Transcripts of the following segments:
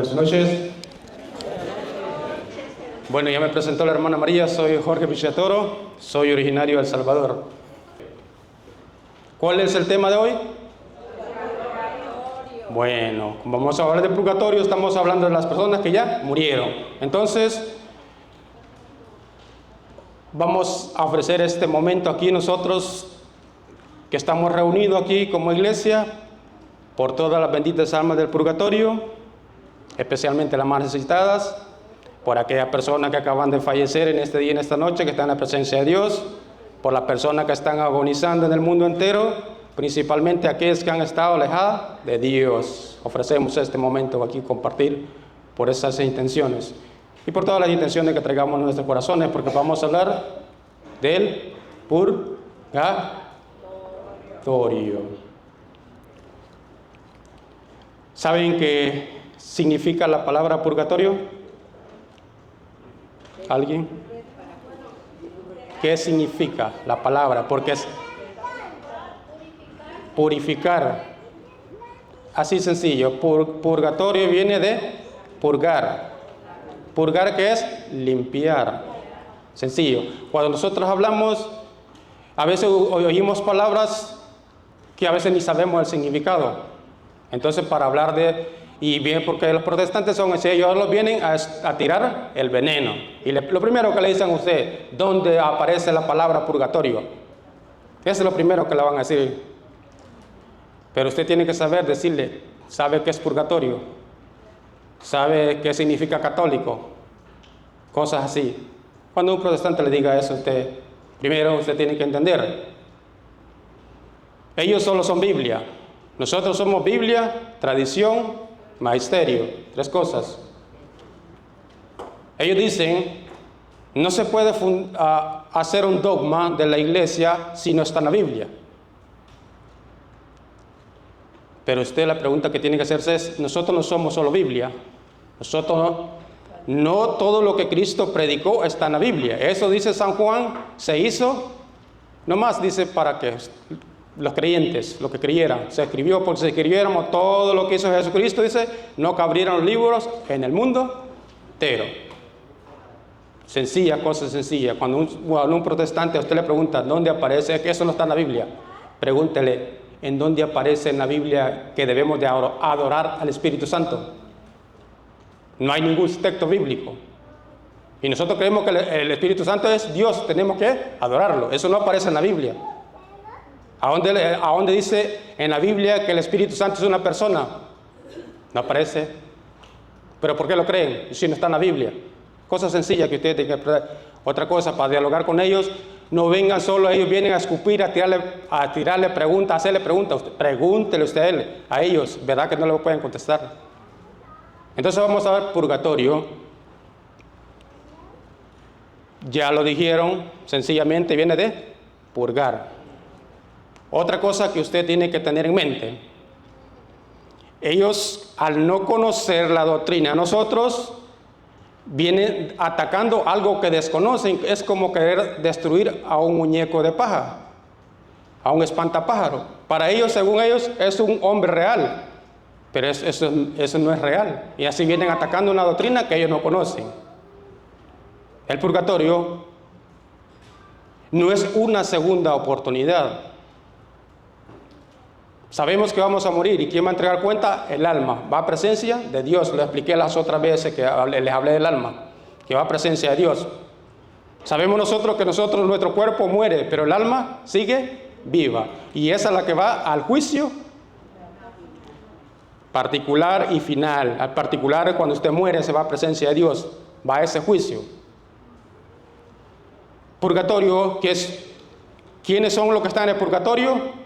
Buenas noches. Bueno, ya me presentó la hermana María, soy Jorge Villatoro, soy originario de El Salvador. ¿Cuál es el tema de hoy? Bueno, como vamos a hablar de purgatorio, estamos hablando de las personas que ya murieron. Entonces, vamos a ofrecer este momento aquí nosotros, que estamos reunidos aquí como iglesia, por todas las benditas almas del purgatorio, especialmente las más necesitadas, por aquellas personas que acaban de fallecer en este día, en esta noche, que están en la presencia de Dios, por las personas que están agonizando en el mundo entero, principalmente aquellas que han estado alejadas de Dios. Ofrecemos este momento aquí compartir por esas intenciones y por todas las intenciones que traigamos en nuestros corazones, porque vamos a hablar del purgatorio. ¿Saben qué significa la palabra purgatorio? ¿Alguien? ¿Qué significa la palabra? Porque es purificar. Así sencillo. Purgatorio viene de purgar. Purgar, ¿qué es? Limpiar. Sencillo. Cuando nosotros hablamos, a veces oímos palabras que a veces ni sabemos el significado. Entonces, para hablar y bien, porque los protestantes son así, ellos vienen a tirar el veneno. Y lo primero que le dicen a usted, ¿dónde aparece la palabra purgatorio? Eso es lo primero que le van a decir. Pero usted tiene que saber decirle, ¿sabe qué es purgatorio? ¿Sabe qué significa católico? Cosas así. Cuando un protestante le diga eso a usted, primero usted tiene que entender. Ellos solo son Biblia. Nosotros somos Biblia, tradición, magisterio. Tres cosas. Ellos dicen, no se puede hacer un dogma de la iglesia si no está en la Biblia. Pero usted, la pregunta que tiene que hacerse es, nosotros no somos solo Biblia. Nosotros no todo lo que Cristo predicó está en la Biblia. Eso dice San Juan, se hizo, nomás dice para que los creyentes, lo que creyeran, se escribió porque si escribiéramos todo lo que hizo Jesucristo, dice, no cabrían los libros en el mundo entero. Sencilla, cosa sencilla. Cuando un protestante a usted le pregunta, ¿dónde aparece? Que eso no está en la Biblia. Pregúntele, ¿en dónde aparece en la Biblia que debemos de adorar al Espíritu Santo? No hay ningún texto bíblico. Y nosotros creemos que el Espíritu Santo es Dios, tenemos que adorarlo. Eso no aparece en la Biblia. ¿A dónde dice en la Biblia que el Espíritu Santo es una persona? No aparece. ¿Pero por qué lo creen si no está en la Biblia? Cosa sencilla que ustedes tienen que aprender. Otra cosa, para dialogar con ellos, no vengan solo, ellos vienen a escupir, a tirarle preguntas, a hacerle preguntas. Pregúntele usted a ellos, ¿verdad que no le pueden contestar? Entonces vamos a ver purgatorio. Ya lo dijeron, sencillamente viene de purgar. Otra cosa que usted tiene que tener en mente, ellos al no conocer la doctrina, nosotros vienen atacando algo que desconocen, es como querer destruir a un muñeco de paja, a un espantapájaro. Para ellos, según ellos, es un hombre real, pero eso no es real. Y así vienen atacando una doctrina que ellos no conocen. El purgatorio no es una segunda oportunidad. Sabemos que vamos a morir, ¿y quién va a entregar cuenta? El alma. Va a presencia de Dios. Lo expliqué las otras veces que les hablé del alma, que va a presencia de Dios. Sabemos nosotros que nuestro cuerpo muere, pero el alma sigue viva. Y esa es la que va al juicio particular y final. Al particular, cuando usted muere, se va a presencia de Dios. Va a ese juicio. Purgatorio, ¿quiénes son los que están en el purgatorio?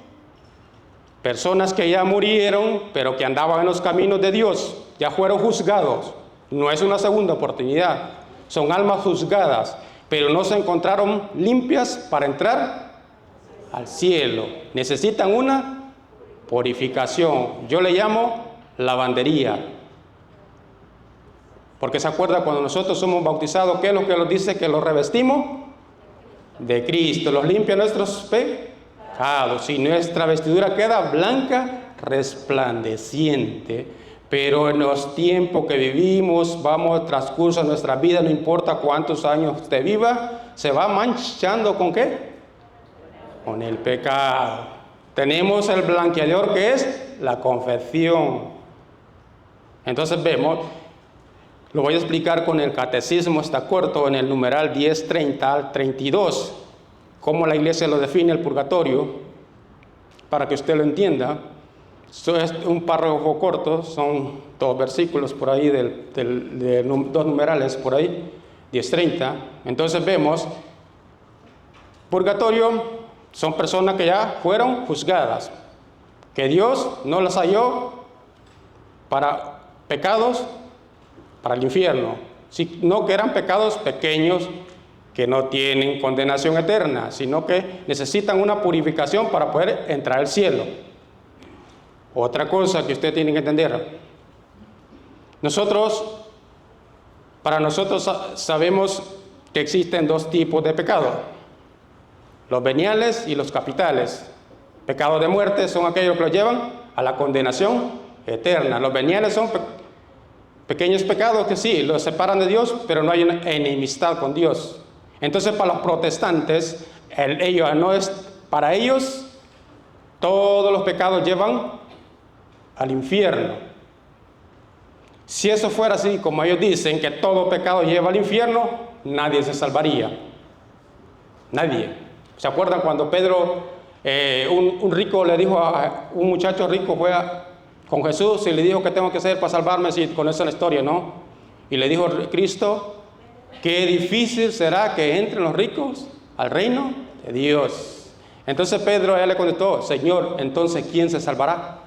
Personas que ya murieron, pero que andaban en los caminos de Dios, ya fueron juzgados. No es una segunda oportunidad. Son almas juzgadas, pero no se encontraron limpias para entrar al cielo. Necesitan una purificación. Yo le llamo lavandería. Porque se acuerda cuando nosotros somos bautizados, ¿qué es lo que nos dice? Que los revestimos de Cristo. Los limpia nuestros pecados. Si nuestra vestidura queda blanca, resplandeciente. Pero en los tiempos que vivimos, vamos al transcurso de nuestra vida, no importa cuántos años usted viva, se va manchando ¿con qué? Con el pecado. Tenemos el blanqueador que es la confesión. Entonces vemos, lo voy a explicar con el catecismo, está corto, en el numeral 1030 al 32, cómo la iglesia lo define el purgatorio, para que usted lo entienda. Esto es un párrafo corto, son 2 versículos por ahí, de 2 numerales por ahí, 10:30. Entonces vemos, purgatorio son personas que ya fueron juzgadas, que Dios no las halló para pecados, para el infierno, sino que eran pecados pequeños que no tienen condenación eterna, sino que necesitan una purificación para poder entrar al cielo. Otra cosa que usted tiene que entender, para nosotros sabemos que existen 2 tipos de pecados, los veniales y los capitales. Pecados de muerte son aquellos que los llevan a la condenación eterna. Los veniales son pequeños pecados que sí, los separan de Dios, pero no hay una enemistad con Dios. Entonces para los protestantes, para ellos todos los pecados llevan al infierno. Si eso fuera así, como ellos dicen, que todo pecado lleva al infierno, nadie se salvaría. Nadie. ¿Se acuerdan cuando Pedro, un rico le dijo a un muchacho rico, fue con Jesús y le dijo, ¿qué tengo que hacer para salvarme? Si conocen la historia, ¿no? Y le dijo Cristo, qué difícil será que entren los ricos al reino de Dios. Entonces Pedro ya le contestó, Señor, entonces ¿quién se salvará?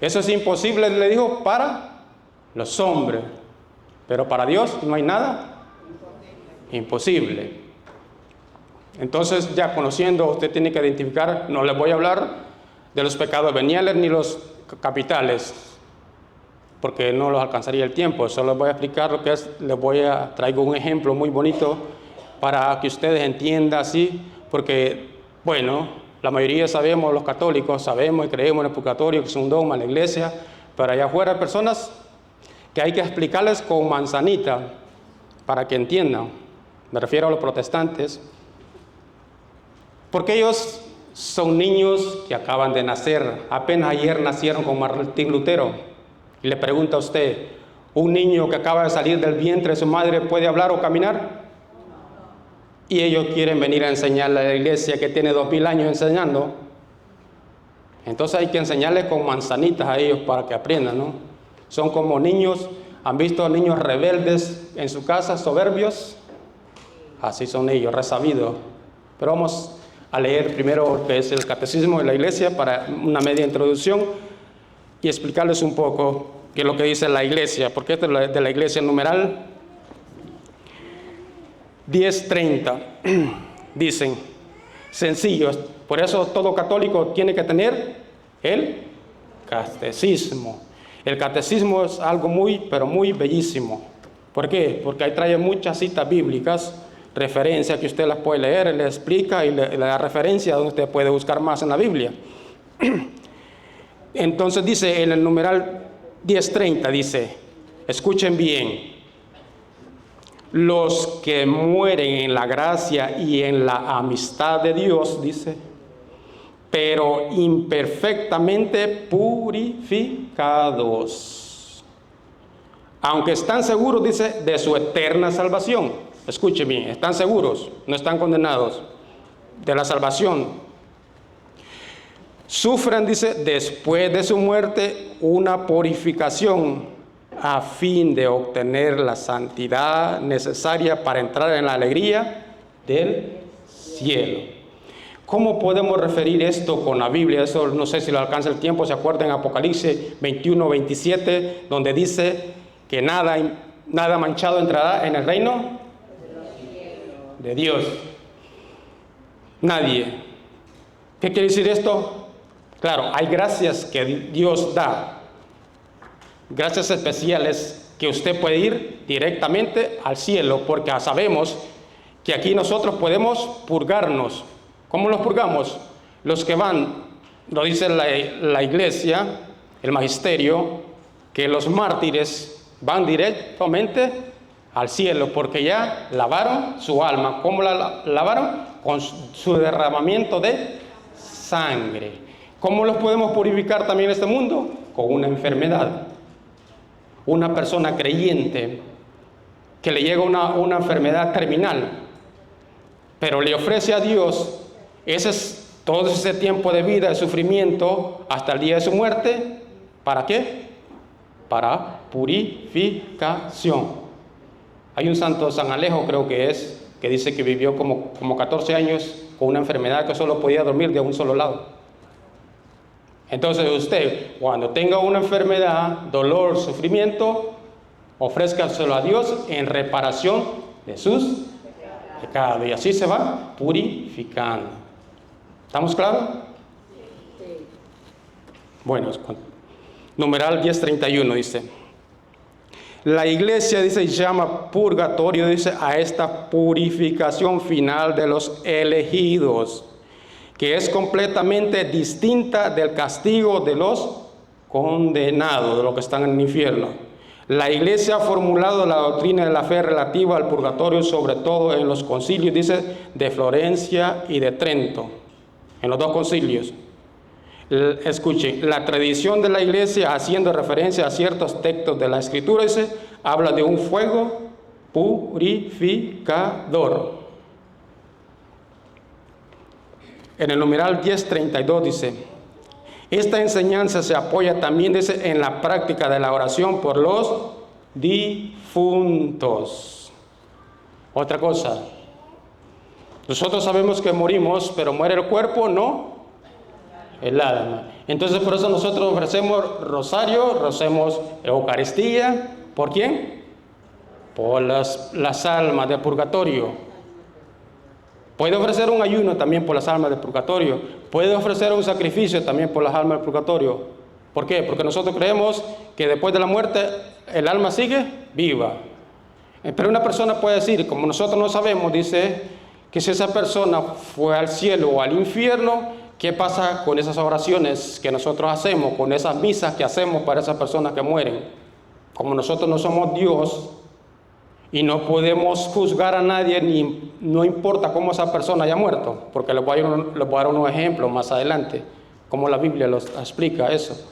Eso es imposible, le dijo, para los hombres, pero para Dios no hay nada imposible. Entonces, ya conociendo, usted tiene que identificar, no les voy a hablar de los pecados veniales ni los capitales, porque no los alcanzaría el tiempo. Solo les voy a explicar lo que es, traigo un ejemplo muy bonito para que ustedes entiendan así, porque, bueno, la mayoría sabemos, los católicos sabemos y creemos en el purgatorio, que es un dogma en la iglesia, pero allá afuera hay personas que hay que explicarles con manzanita para que entiendan. Me refiero a los protestantes, porque ellos son niños que acaban de nacer, apenas ayer nacieron con Martín Lutero. Y le pregunta a usted, ¿un niño que acaba de salir del vientre de su madre puede hablar o caminar? Y ellos quieren venir a enseñarle a la iglesia que tiene 2000 años enseñando. Entonces hay que enseñarles con manzanitas a ellos para que aprendan, ¿no? Son como niños, ¿han visto niños rebeldes en su casa, soberbios? Así son ellos, resabidos. Pero vamos a leer primero lo que es el catecismo de la iglesia para una media introducción y explicarles un poco qué es lo que dice la iglesia, porque esto es de la iglesia numeral 1030. Dicen, sencillo, por eso todo católico tiene que tener el catecismo. El catecismo es algo muy, pero muy bellísimo. ¿Por qué? Porque ahí trae muchas citas bíblicas, referencias que usted las puede leer, le explica y le da referencia donde usted puede buscar más en la Biblia. Entonces dice en el numeral 1030, dice, escuchen bien, los que mueren en la gracia y en la amistad de Dios, dice, pero imperfectamente purificados, aunque están seguros, dice, de su eterna salvación. Escuchen bien, están seguros, no están condenados, de la salvación. Sufren, dice, después de su muerte una purificación a fin de obtener la santidad necesaria para entrar en la alegría del cielo. ¿Cómo podemos referir esto con la Biblia? Eso no sé si lo alcanza el tiempo. ¿Se acuerdan en Apocalipsis 21:27, donde dice que nada manchado entrará en el reino de Dios? Nadie. ¿Qué quiere decir esto? Claro, hay gracias que Dios da, gracias especiales que usted puede ir directamente al cielo, porque sabemos que aquí nosotros podemos purgarnos. ¿Cómo los purgamos? Los que van, lo dice la iglesia, el magisterio, que los mártires van directamente al cielo porque ya lavaron su alma. ¿Cómo la lavaron? Con su derramamiento de sangre. ¿Cómo los podemos purificar también en este mundo? Con una enfermedad. Una persona creyente que le llega una enfermedad terminal, pero le ofrece a Dios todo ese tiempo de vida, de sufrimiento, hasta el día de su muerte. ¿Para qué? Para purificación. Hay un santo, San Alejo creo que es, que dice que vivió como 14 años con una enfermedad que solo podía dormir de un solo lado. Entonces usted, cuando tenga una enfermedad, dolor, sufrimiento, ofrézcaselo a Dios en reparación de sus pecados. Y así se va purificando. ¿Estamos claros? Bueno, numeral 1031 dice: la iglesia, dice, llama purgatorio, dice, a esta purificación final de los elegidos, que es completamente distinta del castigo de los condenados, de los que están en el infierno. La iglesia ha formulado la doctrina de la fe relativa al purgatorio, sobre todo en los concilios, dice, de Florencia y de Trento, en los dos concilios. Escuchen, la tradición de la iglesia, haciendo referencia a ciertos textos de la escritura, dice, habla de un fuego purificador. En el numeral 1032 dice: esta enseñanza se apoya también, dice, en la práctica de la oración por los difuntos. Otra cosa, nosotros sabemos que morimos, pero muere el cuerpo, no el alma. Entonces por eso nosotros ofrecemos rosario, recemos Eucaristía. ¿Por quién? Por las almas del purgatorio. Puede ofrecer un ayuno también por las almas del purgatorio. Puede ofrecer un sacrificio también por las almas del purgatorio. ¿Por qué? Porque nosotros creemos que después de la muerte el alma sigue viva. Pero una persona puede decir, como nosotros no sabemos, dice, que si esa persona fue al cielo o al infierno, ¿qué pasa con esas oraciones que nosotros hacemos, con esas misas que hacemos para esas personas que mueren? Como nosotros no somos Dios y no podemos juzgar a nadie, no importa cómo esa persona haya muerto, porque les voy a dar unos ejemplos más adelante, como la Biblia los explica eso.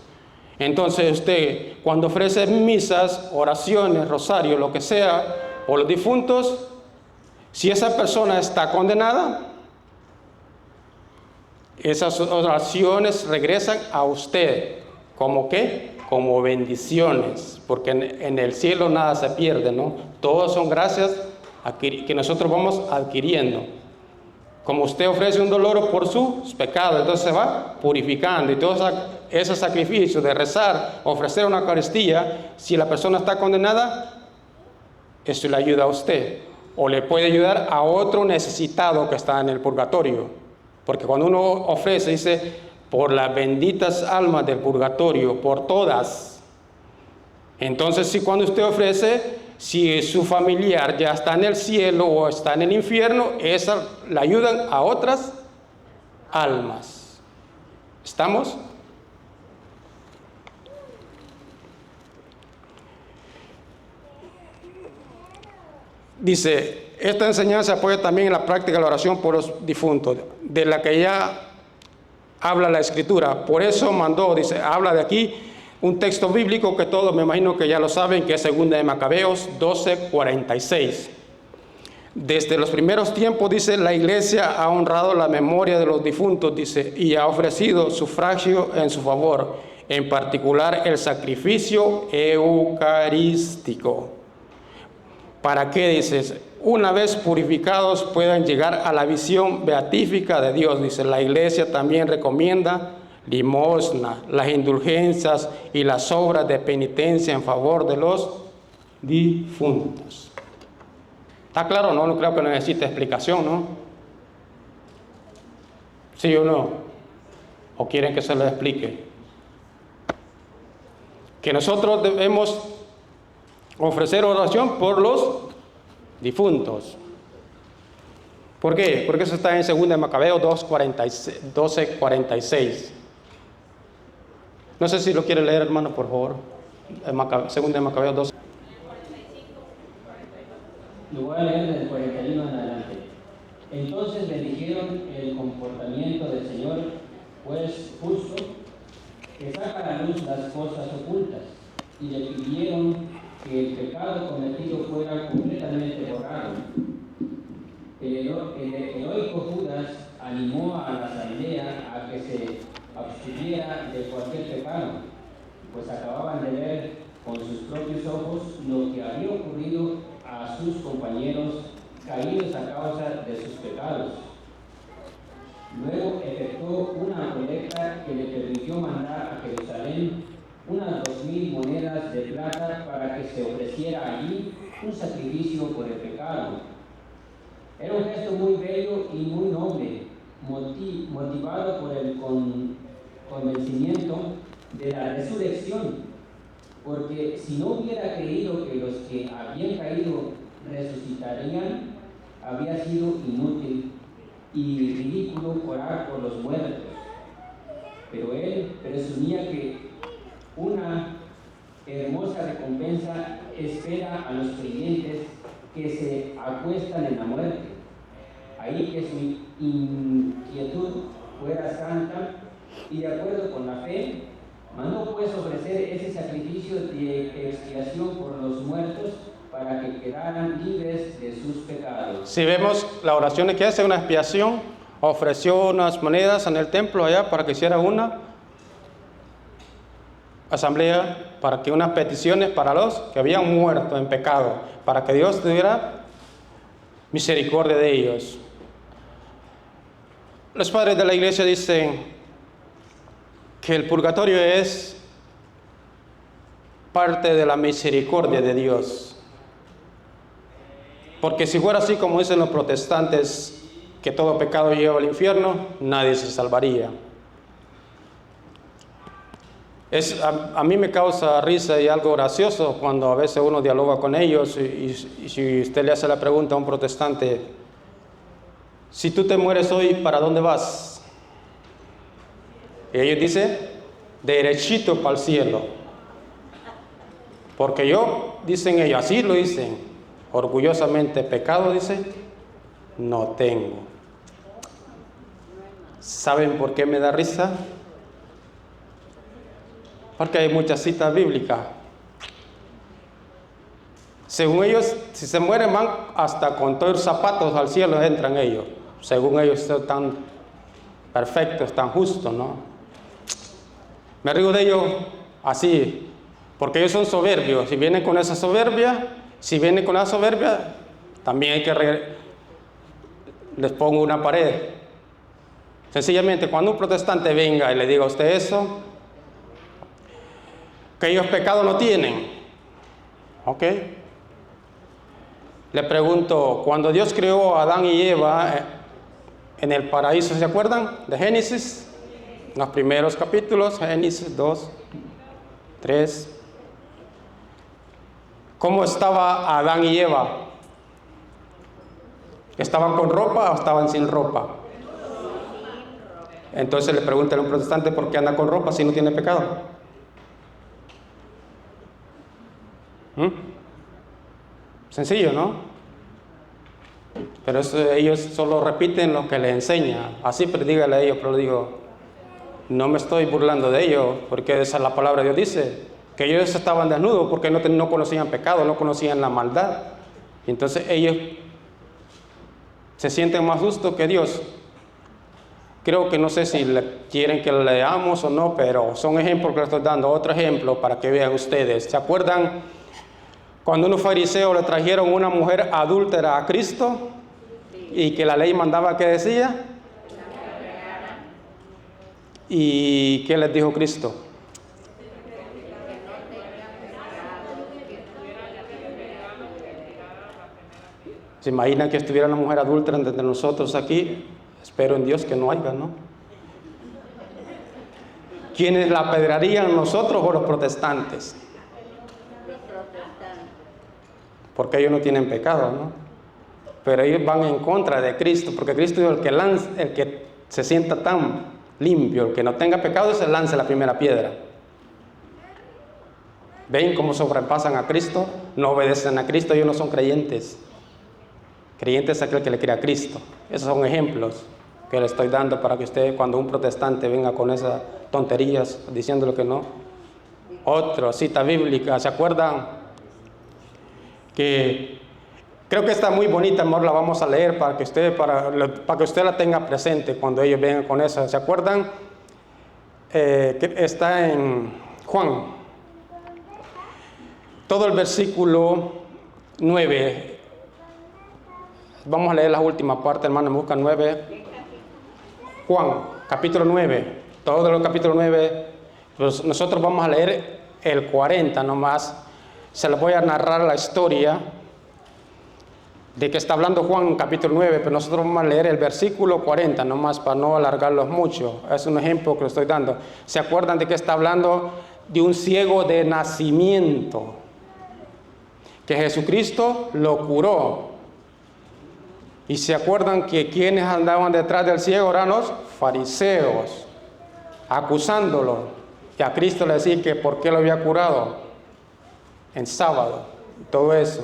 Entonces usted, cuando ofrece misas, oraciones, rosario, lo que sea, por los difuntos, si esa persona está condenada, esas oraciones regresan a usted. ¿Cómo qué? Como bendiciones, porque en el cielo nada se pierde, ¿no? Todos son gracias que nosotros vamos adquiriendo. Como usted ofrece un dolor por sus pecados, entonces se va purificando. Y todo ese sacrificio de rezar, ofrecer una Eucaristía, si la persona está condenada, eso le ayuda a usted. O le puede ayudar a otro necesitado que está en el purgatorio. Porque cuando uno ofrece, dice, por las benditas almas del purgatorio, por todas. Entonces, si cuando usted ofrece, si su familiar ya está en el cielo o está en el infierno, esas le ayudan a otras almas. ¿Estamos? Dice, esta enseñanza apoya también en la práctica de la oración por los difuntos, de la que ya habla la Escritura. Por eso mandó, dice, habla de aquí un texto bíblico que todos me imagino que ya lo saben, que es 2 de Macabeos 12:46. Desde los primeros tiempos, dice, la iglesia ha honrado la memoria de los difuntos, dice, y ha ofrecido sufragio en su favor, en particular el sacrificio eucarístico. ¿Para qué, dices? Una vez purificados puedan llegar a la visión beatífica de Dios, dice. La iglesia también recomienda limosna, las indulgencias y las obras de penitencia en favor de los difuntos. ¿Está claro? No creo que necesite explicación, ¿no? ¿Sí o no? ¿O quieren que se lo explique? Que nosotros debemos ofrecer oración por los difuntos. ¿Por qué? Porque eso está en 2 de Macabeos 12:46. No sé si lo quiere leer, hermano, por favor. Segunda de Macabeos 2. Lo voy a leer del 41 en adelante. Entonces bendijeron el comportamiento del Señor, pues justo, que saca a la luz las cosas ocultas, y le pidieron que el pecado cometido fuera completamente borrado. El heroico Judas animó a la asamblea a que se abstuviera de cualquier pecado, pues acababan de ver con sus propios ojos lo que había ocurrido a sus compañeros caídos a causa de sus pecados. Luego efectuó una colecta que le permitió mandar a Jerusalén unas 2,000 monedas de plata para que se ofreciera allí un sacrificio por el pecado. Era un gesto muy bello y muy noble, motivado por el convencimiento de la resurrección, porque si no hubiera creído que los que habían caído resucitarían, había sido inútil y ridículo orar por los muertos. Pero él presumía que una hermosa recompensa espera a los creyentes que se acuestan en la muerte. Ahí que su inquietud fuera santa y de acuerdo con la fe, mandó pues ofrecer ese sacrificio de expiación por los muertos para que quedaran libres de sus pecados. Si vemos la oración que hace una expiación, ofreció unas monedas en el templo allá para que hiciera una asamblea, para que unas peticiones para los que habían muerto en pecado, para que Dios tuviera misericordia de ellos. Los padres de la iglesia dicen que el purgatorio es parte de la misericordia de Dios. Porque si fuera así como dicen los protestantes, que todo pecado lleva al infierno, nadie se salvaría. A mí me causa risa y algo gracioso cuando a veces uno dialoga con ellos y si usted le hace la pregunta a un protestante, si tú te mueres hoy, ¿para dónde vas? Y ellos dicen, derechito para el cielo. Porque yo, dicen ellos, así lo dicen, orgullosamente, pecado, dicen, no tengo. ¿Saben por qué me da risa? Porque hay muchas citas bíblicas. Según ellos, si se mueren van hasta con todos los zapatos al cielo entran ellos. Según ellos son tan perfectos, tan justos, ¿no? Me río de ellos así, porque ellos son soberbios. Si vienen con esa soberbia, también hay que les pongo una pared. Sencillamente, cuando un protestante venga y le diga a usted eso, que ellos pecado no tienen, ¿ok? Le pregunto, cuando Dios creó a Adán y Eva en el paraíso, ¿se acuerdan? De Génesis, los primeros capítulos, Génesis 2, 3. ¿Cómo estaba Adán y Eva? ¿Estaban con ropa o estaban sin ropa? Entonces le preguntan a un protestante por qué anda con ropa si no tiene pecado. Sencillo, ¿no? Pero eso, ellos solo repiten lo que les enseña. Así predígale a ellos, pero digo, no me estoy burlando de ellos, porque esa es la palabra de Dios dice, que ellos estaban desnudos porque no conocían pecado, no conocían la maldad. Y entonces ellos se sienten más justos que Dios. Creo que no sé si quieren que leamos o no, pero son ejemplos que les estoy dando. Otro ejemplo para que vean ustedes. ¿Se acuerdan cuando unos fariseos le trajeron una mujer adúltera a Cristo y que la ley mandaba que decía? ¿Y qué les dijo Cristo? ¿Se imaginan que estuviera una mujer adúltera entre nosotros aquí? Espero en Dios que no haya, ¿no? ¿Quiénes la apedrearían, nosotros o los protestantes? Porque ellos no tienen pecado, ¿no? Pero ellos van en contra de Cristo, porque Cristo es el que se sienta tan limpio, el que no tenga pecado se lance la primera piedra. ¿Ven cómo sobrepasan a Cristo? No obedecen a Cristo, ellos no son creyentes. Creyente es aquel que le cree a Cristo. Esos son ejemplos que le estoy dando para que usted, cuando un protestante venga con esas tonterías, diciéndole que no. Otra cita bíblica, ¿se acuerdan? Que creo que está muy bonita, amor, la vamos a leer para que usted la tenga presente cuando ellos vengan con eso. ¿Se acuerdan? Que está en Juan. Todo el versículo 9. Vamos a leer la última parte, hermano, me buscan 9. Juan, capítulo 9. Todo el capítulo 9. Pues nosotros vamos a leer el 40 nomás. Se les voy a narrar la historia de que está hablando Juan en capítulo 9, pero nosotros vamos a leer el versículo 40 nomás para no alargarlos mucho. Es un ejemplo que les estoy dando. ¿Se acuerdan de que está hablando de un ciego de nacimiento? Que Jesucristo lo curó. Y se acuerdan que quienes andaban detrás del ciego eran los fariseos, acusándolo. Y a Cristo le decía que por qué lo había curado en sábado, todo eso.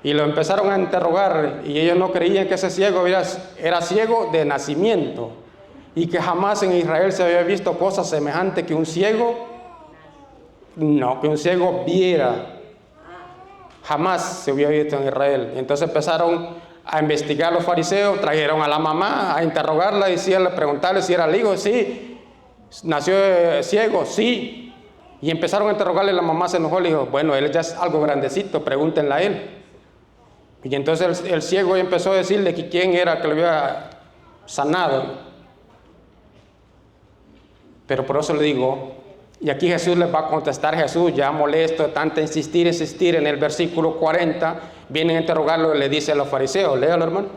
Y lo empezaron a interrogar y ellos no creían que ese ciego era ciego de nacimiento y que jamás en Israel se había visto cosa semejante que un ciego viera. Jamás se había visto en Israel. Y entonces empezaron a investigar los fariseos, trajeron a la mamá a interrogarla y preguntarle si era el hijo. Sí. ¿Nació ciego? Sí. Y empezaron a interrogarle, la mamá se enojó, le dijo, bueno, él ya es algo grandecito, pregúntenle a él. Y entonces el ciego empezó a decirle que quién era que lo había sanado. Pero por eso le digo, y aquí Jesús les va a contestar, Jesús ya molesto de tanto insistir en el versículo 40, vienen a interrogarlo y le dice a los fariseos, léalo, hermano.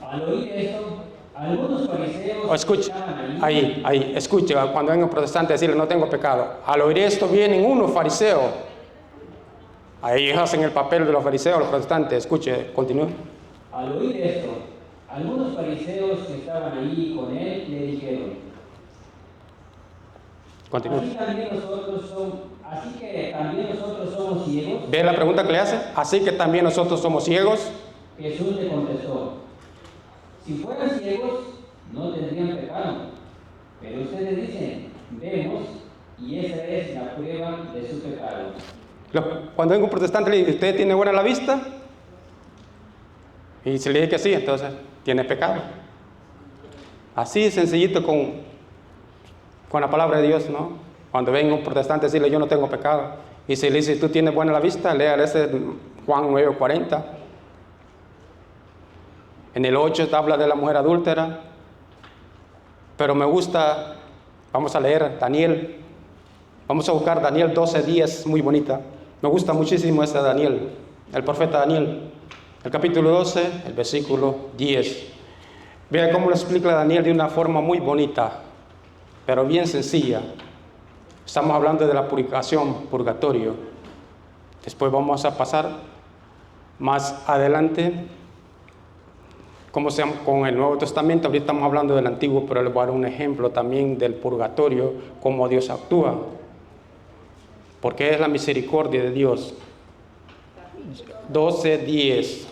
Al oír esto, algunos fariseos... Escuche, ahí, escuche, cuando venga un protestante a decirle no tengo pecado. Al oír esto vienen unos fariseos. Ahí ellos hacen el papel de los fariseos, los protestantes. Escuche, continúe. Al oír esto, algunos fariseos que estaban allí con él le dijeron, continúe. Así que también nosotros somos ciegos. ¿Ve la pregunta que le hace? Así que también nosotros somos ciegos. Jesús le contestó, si fueran ciegos, no tendrían pecado. Pero ustedes dicen, vemos, y esa es la prueba de su pecado. Cuando venga un protestante le dice, ¿usted tiene buena la vista? Y si le dice que sí, entonces tiene pecado. Así sencillito con la palabra de Dios, ¿no? Cuando venga un protestante a decirle, yo no tengo pecado. Y si le dice, ¿tú tienes buena la vista? Lea ese Juan 9:40. En el 8 habla de la mujer adúltera. Pero me gusta, vamos a leer Daniel. Vamos a buscar Daniel 12:10, muy bonita. Me gusta muchísimo ese Daniel, el profeta Daniel. El capítulo 12, el versículo 10. Vean cómo lo explica Daniel de una forma muy bonita, pero bien sencilla. Estamos hablando de la purificación, purgatorio. Después vamos a pasar más adelante, como sea con el Nuevo Testamento. Ahorita estamos hablando del Antiguo, pero les voy a dar un ejemplo también del purgatorio, cómo Dios actúa. Porque es la misericordia de Dios. 12:10.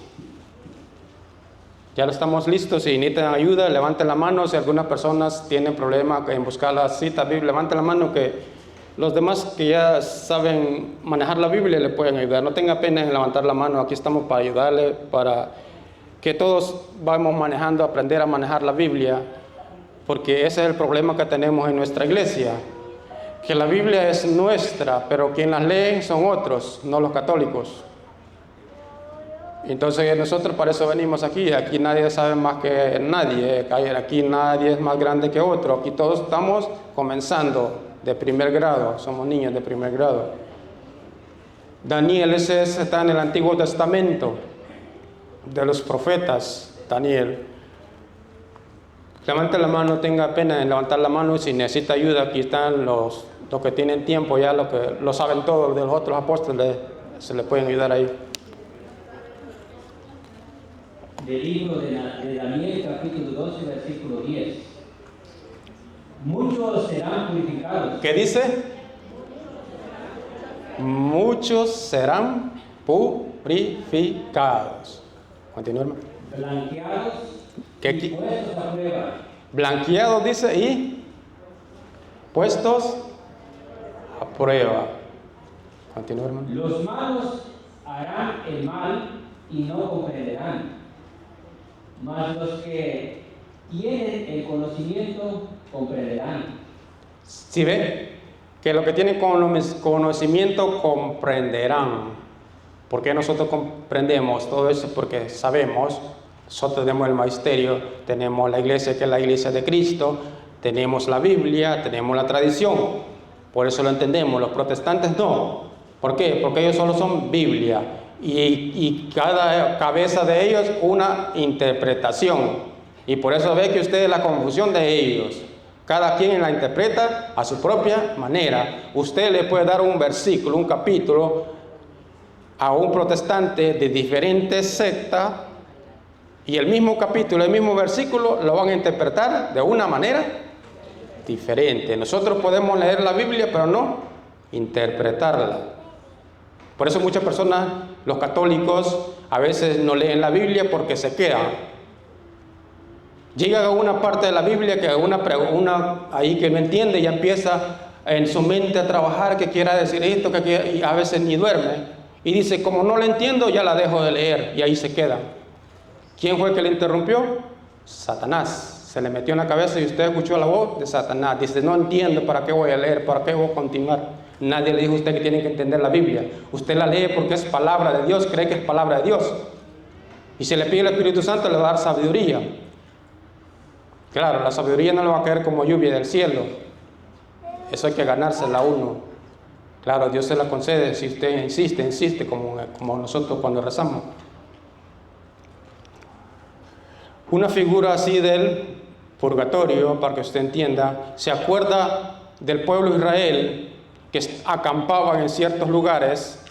Ya estamos listos. Si necesitan ayuda, levanten la mano. Si algunas personas tienen problemas en buscar la cita bíblica, levanten la mano, que los demás que ya saben manejar la Biblia le pueden ayudar. No tenga pena en levantar la mano. Aquí estamos para ayudarle, para que todos vamos manejando, aprender a manejar la Biblia, porque ese es el problema que tenemos en nuestra iglesia. Que la Biblia es nuestra, pero quien las lee son otros, no los católicos. Entonces nosotros para eso venimos aquí. Aquí nadie sabe más que nadie. Aquí nadie es más grande que otro. Aquí todos estamos comenzando de primer grado. Somos niños de primer grado. Daniel, ese está en el Antiguo Testamento, de los profetas. Daniel. Levante la mano, tenga pena en levantar la mano. Si necesita ayuda, aquí están los que tienen tiempo, ya los que lo saben todo, de los otros apóstoles, se le pueden ayudar ahí. Del libro de Daniel, capítulo 12, versículo 10. Muchos serán purificados. ¿Qué dice? muchos serán purificados. Continúa, hermano. Blanqueados ¿Qué y qui- puestos a prueba. Blanqueados dice y puestos a prueba. Continúa, hermano. Los malos harán el mal y no comprenderán, mas los que tienen el conocimiento comprenderán. Si ve que los que tienen conocimiento comprenderán. ¿Por qué nosotros comprendemos todo eso? Porque sabemos, nosotros tenemos el magisterio, tenemos la iglesia que es la iglesia de Cristo, tenemos la Biblia, tenemos la tradición. Por eso lo entendemos. Los protestantes no. ¿Por qué? Porque ellos solo son Biblia. Y cada cabeza de ellos una interpretación. Y por eso ve que usted la confusión de ellos. Cada quien la interpreta a su propia manera. Usted le puede dar un versículo, un capítulo a un protestante de diferentes sectas y el mismo capítulo, el mismo versículo lo van a interpretar de una manera diferente. Nosotros podemos leer la Biblia, pero no interpretarla. Por eso muchas personas, los católicos, a veces no leen la Biblia porque se quedan. Llega a una parte de la Biblia que una ahí que no entiende y ya empieza en su mente a trabajar que quiera decir esto, y a veces ni duerme. Y dice, como no la entiendo, ya la dejo de leer y ahí se queda. ¿Quién fue el que le interrumpió? Satanás. Se le metió en la cabeza y usted escuchó la voz de Satanás. Dice, no entiendo, ¿para qué voy a leer? ¿Para qué voy a continuar? Nadie le dijo a usted que tiene que entender la Biblia. Usted la lee porque es palabra de Dios, cree que es palabra de Dios. Y si le pide el Espíritu Santo, le va a dar sabiduría. Claro, la sabiduría no le va a caer como lluvia del cielo. Eso hay que ganársela a uno. Claro, Dios se la concede si usted insiste, como nosotros cuando rezamos. Una figura así del purgatorio, para que usted entienda, se acuerda del pueblo de Israel que acampaban en ciertos lugares.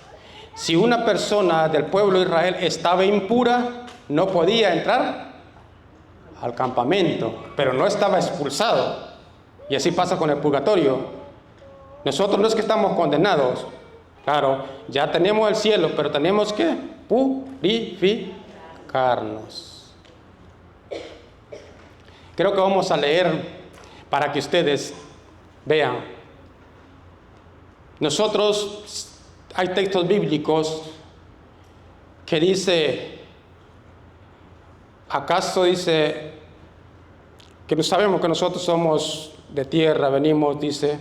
Si una persona del pueblo de Israel estaba impura, no podía entrar al campamento, pero no estaba expulsado. Y así pasa con el purgatorio. Nosotros no es que estamos condenados, claro, ya tenemos el cielo, pero tenemos que purificarnos. Creo que vamos a leer para que ustedes vean. Nosotros, hay textos bíblicos que dice, ¿acaso dice que no sabemos que nosotros somos de tierra, venimos, dice,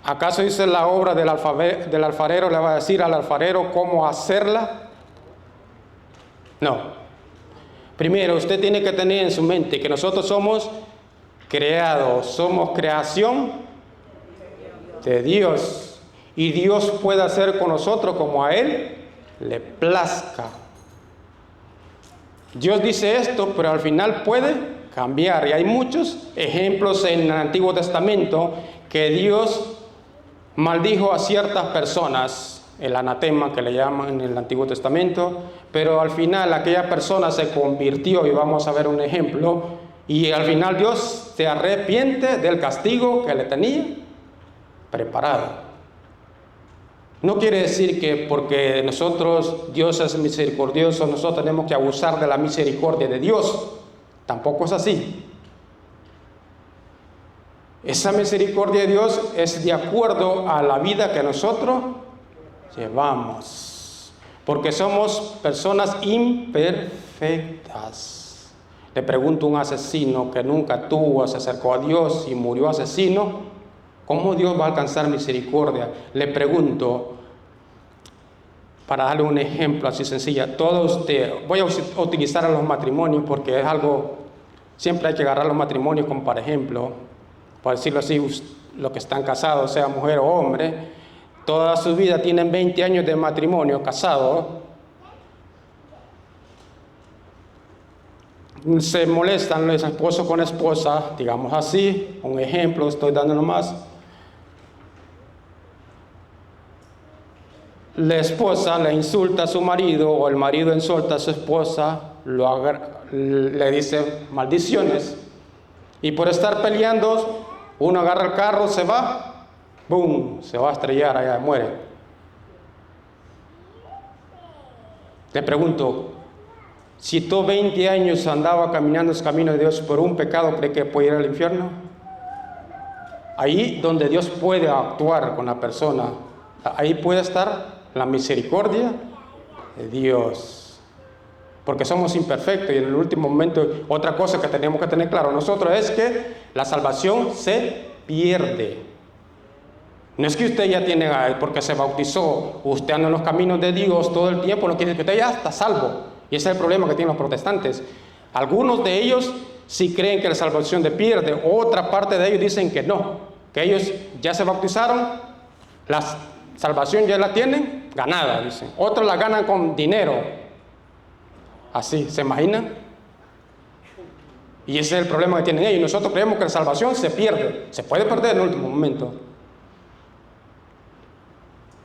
¿acaso dice la obra del alfarero le va a decir al alfarero cómo hacerla? No. Primero, usted tiene que tener en su mente que nosotros somos creados, somos creación de Dios. Y Dios puede hacer con nosotros como a Él le plazca. Dios dice esto, pero al final puede cambiar. Y hay muchos ejemplos en el Antiguo Testamento que Dios maldijo a ciertas personas, el anatema que le llaman en el Antiguo Testamento, pero al final aquella persona se convirtió, y vamos a ver un ejemplo, y al final Dios se arrepiente del castigo que le tenía preparado. No quiere decir que porque nosotros, Dios es misericordioso, nosotros tenemos que abusar de la misericordia de Dios. Tampoco es así. Esa misericordia de Dios es de acuerdo a la vida que nosotros llevamos, porque somos personas imperfectas. Le pregunto a un asesino que nunca se acercó a Dios y murió asesino, ¿cómo Dios va a alcanzar misericordia? Le pregunto, para darle un ejemplo así sencillo, voy a utilizar a los matrimonios porque es algo, siempre hay que agarrar los matrimonios como para ejemplo, por decirlo así, los que están casados, sea mujer o hombre, toda su vida tienen 20 años de matrimonio casados, se molestan los esposos con esposa, digamos así, un ejemplo estoy dando nomás. La esposa le insulta a su marido o el marido insulta a su esposa, le dice maldiciones, y por estar peleando uno agarra el carro, se va, ¡boom!, se va a estrellar, allá muere. Te pregunto, si tú 20 años andaba caminando el camino de Dios por un pecado, ¿cree que puede ir al infierno? Ahí donde Dios puede actuar con la persona, ahí puede estar la misericordia de Dios. Porque somos imperfectos y en el último momento, otra cosa que tenemos que tener claro nosotros es que la salvación se pierde. No es que usted ya tiene, porque se bautizó, usted anda en los caminos de Dios todo el tiempo, no quiere decir que usted ya está salvo. Y ese es el problema que tienen los protestantes. Algunos de ellos sí creen que la salvación se pierde, otra parte de ellos dicen que no, que ellos ya se bautizaron, la salvación ya la tienen ganada, dicen. Otros la ganan con dinero. Así, ¿se imaginan? Y ese es el problema que tienen ellos. Nosotros creemos que la salvación se pierde, se puede perder en el último momento.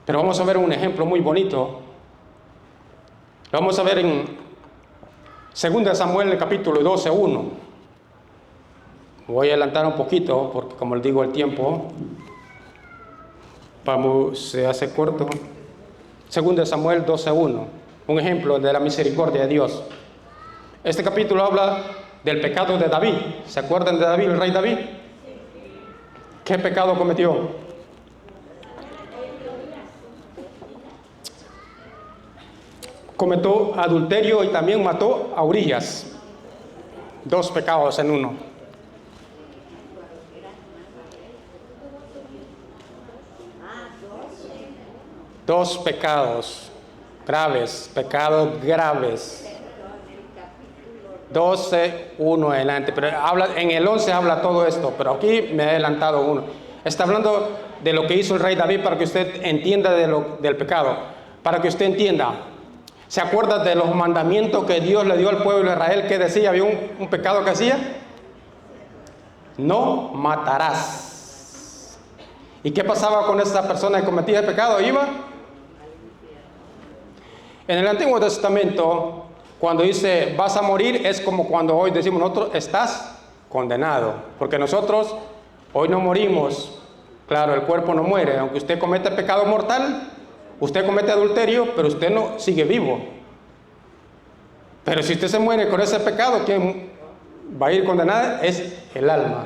Pero vamos a ver un ejemplo muy bonito. Lo vamos a ver en 2 Samuel, el capítulo 12:1. Voy a adelantar un poquito, porque como les digo, el tiempo se hace corto. 2 Samuel 12:1. Un ejemplo de la misericordia de Dios. Este capítulo habla del pecado de David. ¿Se acuerdan de David, el rey David? ¿Qué pecado cometió? Cometió adulterio y también mató a Urías. 2 pecados en uno. Dos pecados graves, pecados graves. 12:1 adelante, pero en el 11 habla todo esto, pero aquí me he adelantado uno. Está hablando de lo que hizo el rey David para que usted entienda del pecado, para que usted entienda. ¿Se acuerda de los mandamientos que Dios le dio al pueblo de Israel? Que decía, había un pecado que hacía: no matarás. ¿Y qué pasaba con esa persona que cometía el pecado? Iba. En el Antiguo Testamento, cuando dice vas a morir, es como cuando hoy decimos nosotros, estás condenado. Porque nosotros hoy no morimos. Claro, el cuerpo no muere. Aunque usted comete pecado mortal, usted comete adulterio, pero usted no sigue vivo. Pero si usted se muere con ese pecado, quien va a ir condenado es el alma.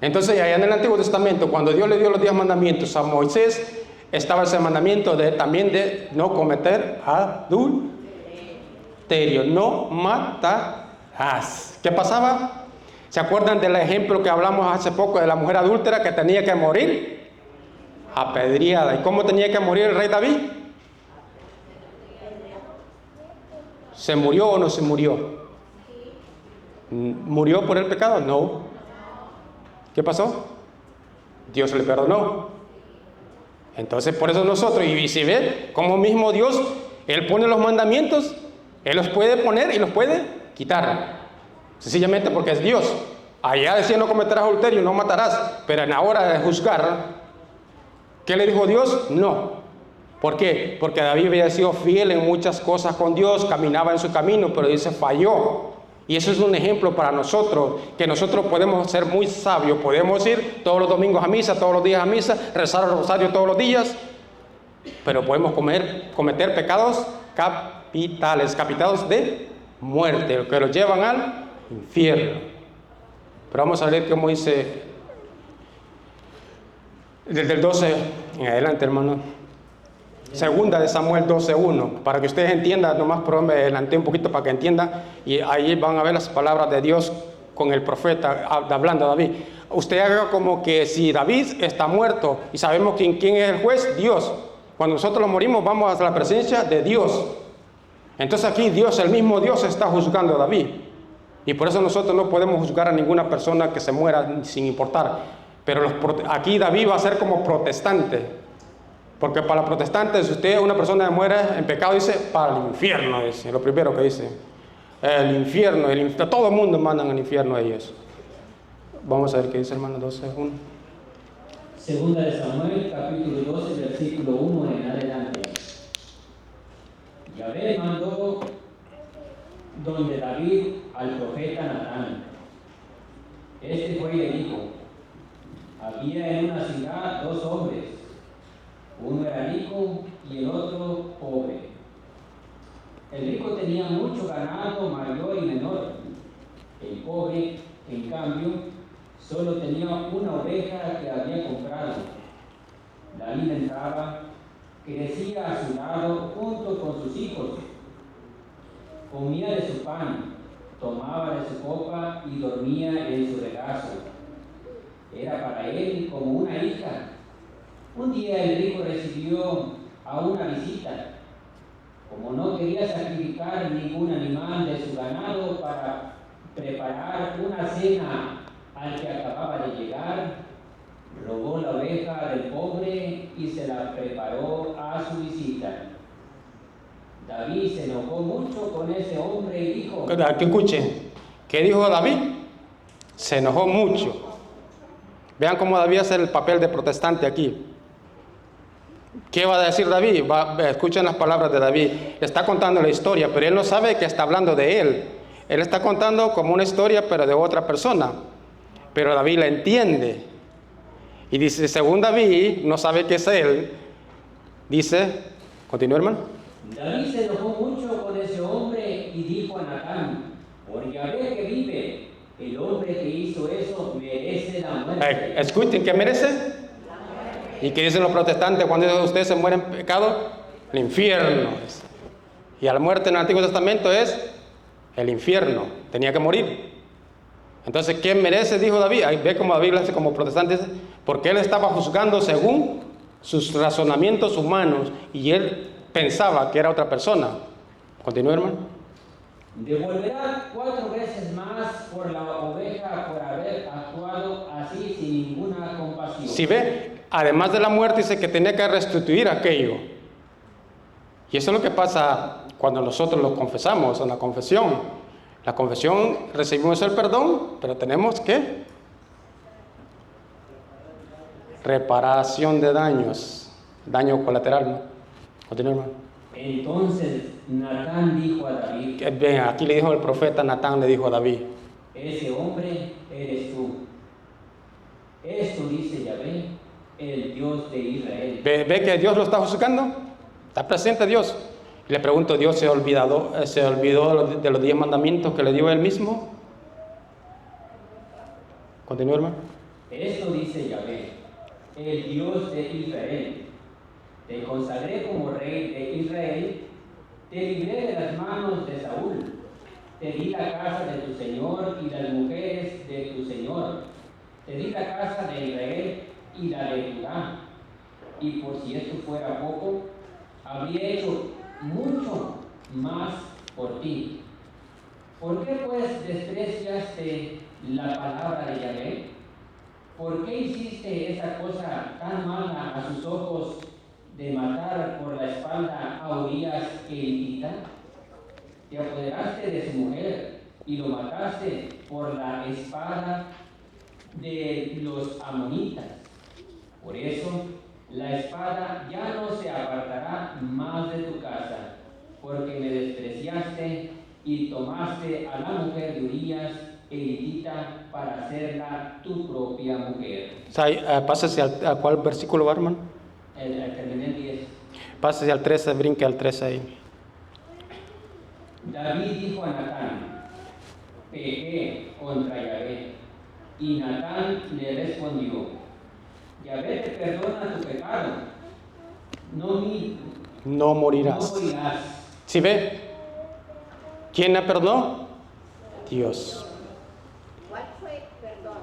Entonces, allá en el Antiguo Testamento, cuando Dios le dio los 10 mandamientos a Moisés, estaba ese mandamiento también de no cometer adulterio, no matarás. ¿Qué pasaba? ¿Se acuerdan del ejemplo que hablamos hace poco de la mujer adúltera que tenía que morir apedreada? ¿Y cómo tenía que morir el rey David? ¿Se murió o no se murió? ¿Murió por el pecado? No. ¿Qué pasó? Dios le perdonó. Entonces, por eso nosotros, y si ve, como mismo Dios, Él pone los mandamientos, Él los puede poner y los puede quitar. Sencillamente porque es Dios. Allá decía no cometerás adulterio, no matarás, pero en la hora de juzgar, ¿qué le dijo Dios? No. ¿Por qué? Porque David había sido fiel en muchas cosas con Dios, caminaba en su camino, pero dice falló. Y eso es un ejemplo para nosotros, que nosotros podemos ser muy sabios, podemos ir todos los domingos a misa, todos los días a misa, rezar el rosario todos los días, pero podemos cometer pecados capitales de muerte, que los llevan al infierno. Pero vamos a ver cómo dice desde el 12 en adelante, hermano. Segunda de Samuel 12:1, para que ustedes entiendan, nomás me adelanté un poquito para que entiendan, y ahí van a ver las palabras de Dios con el profeta hablando a David. Usted haga como que si David está muerto y sabemos quién es el juez, Dios. Cuando nosotros morimos vamos a la presencia de Dios. Entonces aquí Dios, el mismo Dios, está juzgando a David. Y por eso nosotros no podemos juzgar a ninguna persona que se muera sin importar. Pero aquí David va a ser como protestante. Porque para los protestantes, si usted, una persona muere en pecado, dice, para el infierno, dice, lo primero que dice. El infierno, todo el mundo mandan al infierno a ellos. Vamos a ver qué dice, hermano, 12:1. Segunda de Samuel, capítulo 12, versículo 1 en adelante. Yahvé mandó donde David al profeta Natán. Este fue y le dijo: había en una ciudad 2 hombres, Uno era rico y el otro pobre. El rico tenía mucho ganado mayor y menor. El pobre, en cambio, solo tenía una oveja que había comprado. La alimentaba, crecía a su lado junto con sus hijos. Comía de su pan, tomaba de su copa y dormía en su regazo. Era para él como una hija. Un día el rico recibió a una visita. Como no quería sacrificar ningún animal de su ganado para preparar una cena al que acababa de llegar, robó la oveja del pobre y se la preparó a su visita. David se enojó mucho con ese hombre y dijo... Aquí escuchen, ¿qué dijo David? Se enojó mucho. Vean cómo David hace el papel de protestante aquí. ¿Qué va a decir David? Escuchen las palabras de David. Está contando la historia, pero él no sabe que está hablando de él. Él está contando como una historia, pero de otra persona. Pero David la entiende. Y dice, según David, no sabe que es él. Dice, continúa, hermano. David se enojó mucho con ese hombre y dijo a Natán, por Yahvé que vive, el hombre que hizo eso merece la muerte. Escuchen, ¿qué merece? ¿Y qué dicen los protestantes cuando ustedes se mueren en pecado? El infierno. Y a la muerte en el Antiguo Testamento es el infierno. Tenía que morir. Entonces, ¿qué merece? Dijo David. Ahí ve como David lo hace como protestante. Porque él estaba juzgando según sus razonamientos humanos. Y él pensaba que era otra persona. Continúa, hermano. Devolverá 4 veces más por la oveja por haber actuado así sin ninguna compasión. Si ve, además de la muerte dice que tenía que restituir aquello. Y eso es lo que pasa cuando nosotros lo confesamos en la confesión. La confesión recibimos el perdón, pero tenemos que reparación de daños, daño colateral, ¿no? Continúa, hermano. Entonces Natán dijo a David, Bien, aquí le dijo el profeta Natán, le dijo a David, ese hombre eres tú. Esto dice Yahvé, el Dios de Israel. ¿Ve que Dios lo está juzgando? Está presente Dios. Y le pregunto, ¿Dios se olvidó de los 10 mandamientos que le dio él mismo? Continúa, hermano. Esto dice Yahvé, el Dios de Israel. Te consagré como rey de Israel, te libré de las manos de Saúl, te di la casa de tu señor y las mujeres de tu señor, te di la casa de Israel y la de Judá. Y por si esto fuera poco, habría hecho mucho más por ti. ¿Por qué pues despreciaste la palabra de Yahvé? ¿Por qué hiciste esa cosa tan mala a sus ojos de matar por la espalda a Urías elitita? Te apoderaste de su mujer y lo mataste por la espada de los amonitas. Por eso la espada ya no se apartará más de tu casa, porque me despreciaste y tomaste a la mujer de Urías elitita para hacerla tu propia mujer. Pásese a cuál versículo va, hermano. Terminé el 10. Pásese al 13, brinque al 13 ahí. David dijo a Natán, pequé contra Yahvé. Y Natán le respondió, Yahvé te perdona tu pecado, No morirás. ¿Sí ve? ¿Quién la perdonó? Dios. ¿Cuál fue, perdón,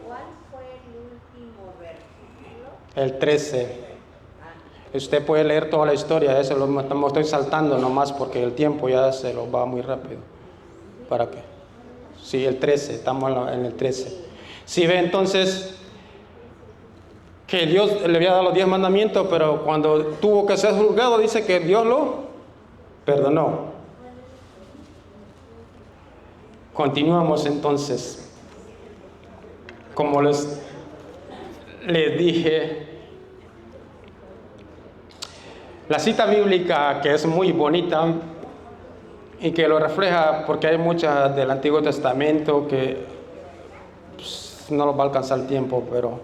cuál fue el último versículo? El 13. Usted puede leer toda la historia, eso lo estoy saltando nomás porque el tiempo ya se lo va muy rápido. ¿Para qué? Sí, el 13, estamos en el 13. Si ve entonces que Dios le había dado los 10 mandamientos, pero cuando tuvo que ser juzgado dice que Dios lo perdonó. Continuamos entonces. Como les dije, la cita bíblica que es muy bonita y que lo refleja, porque hay muchas del Antiguo Testamento que no nos va a alcanzar el tiempo, pero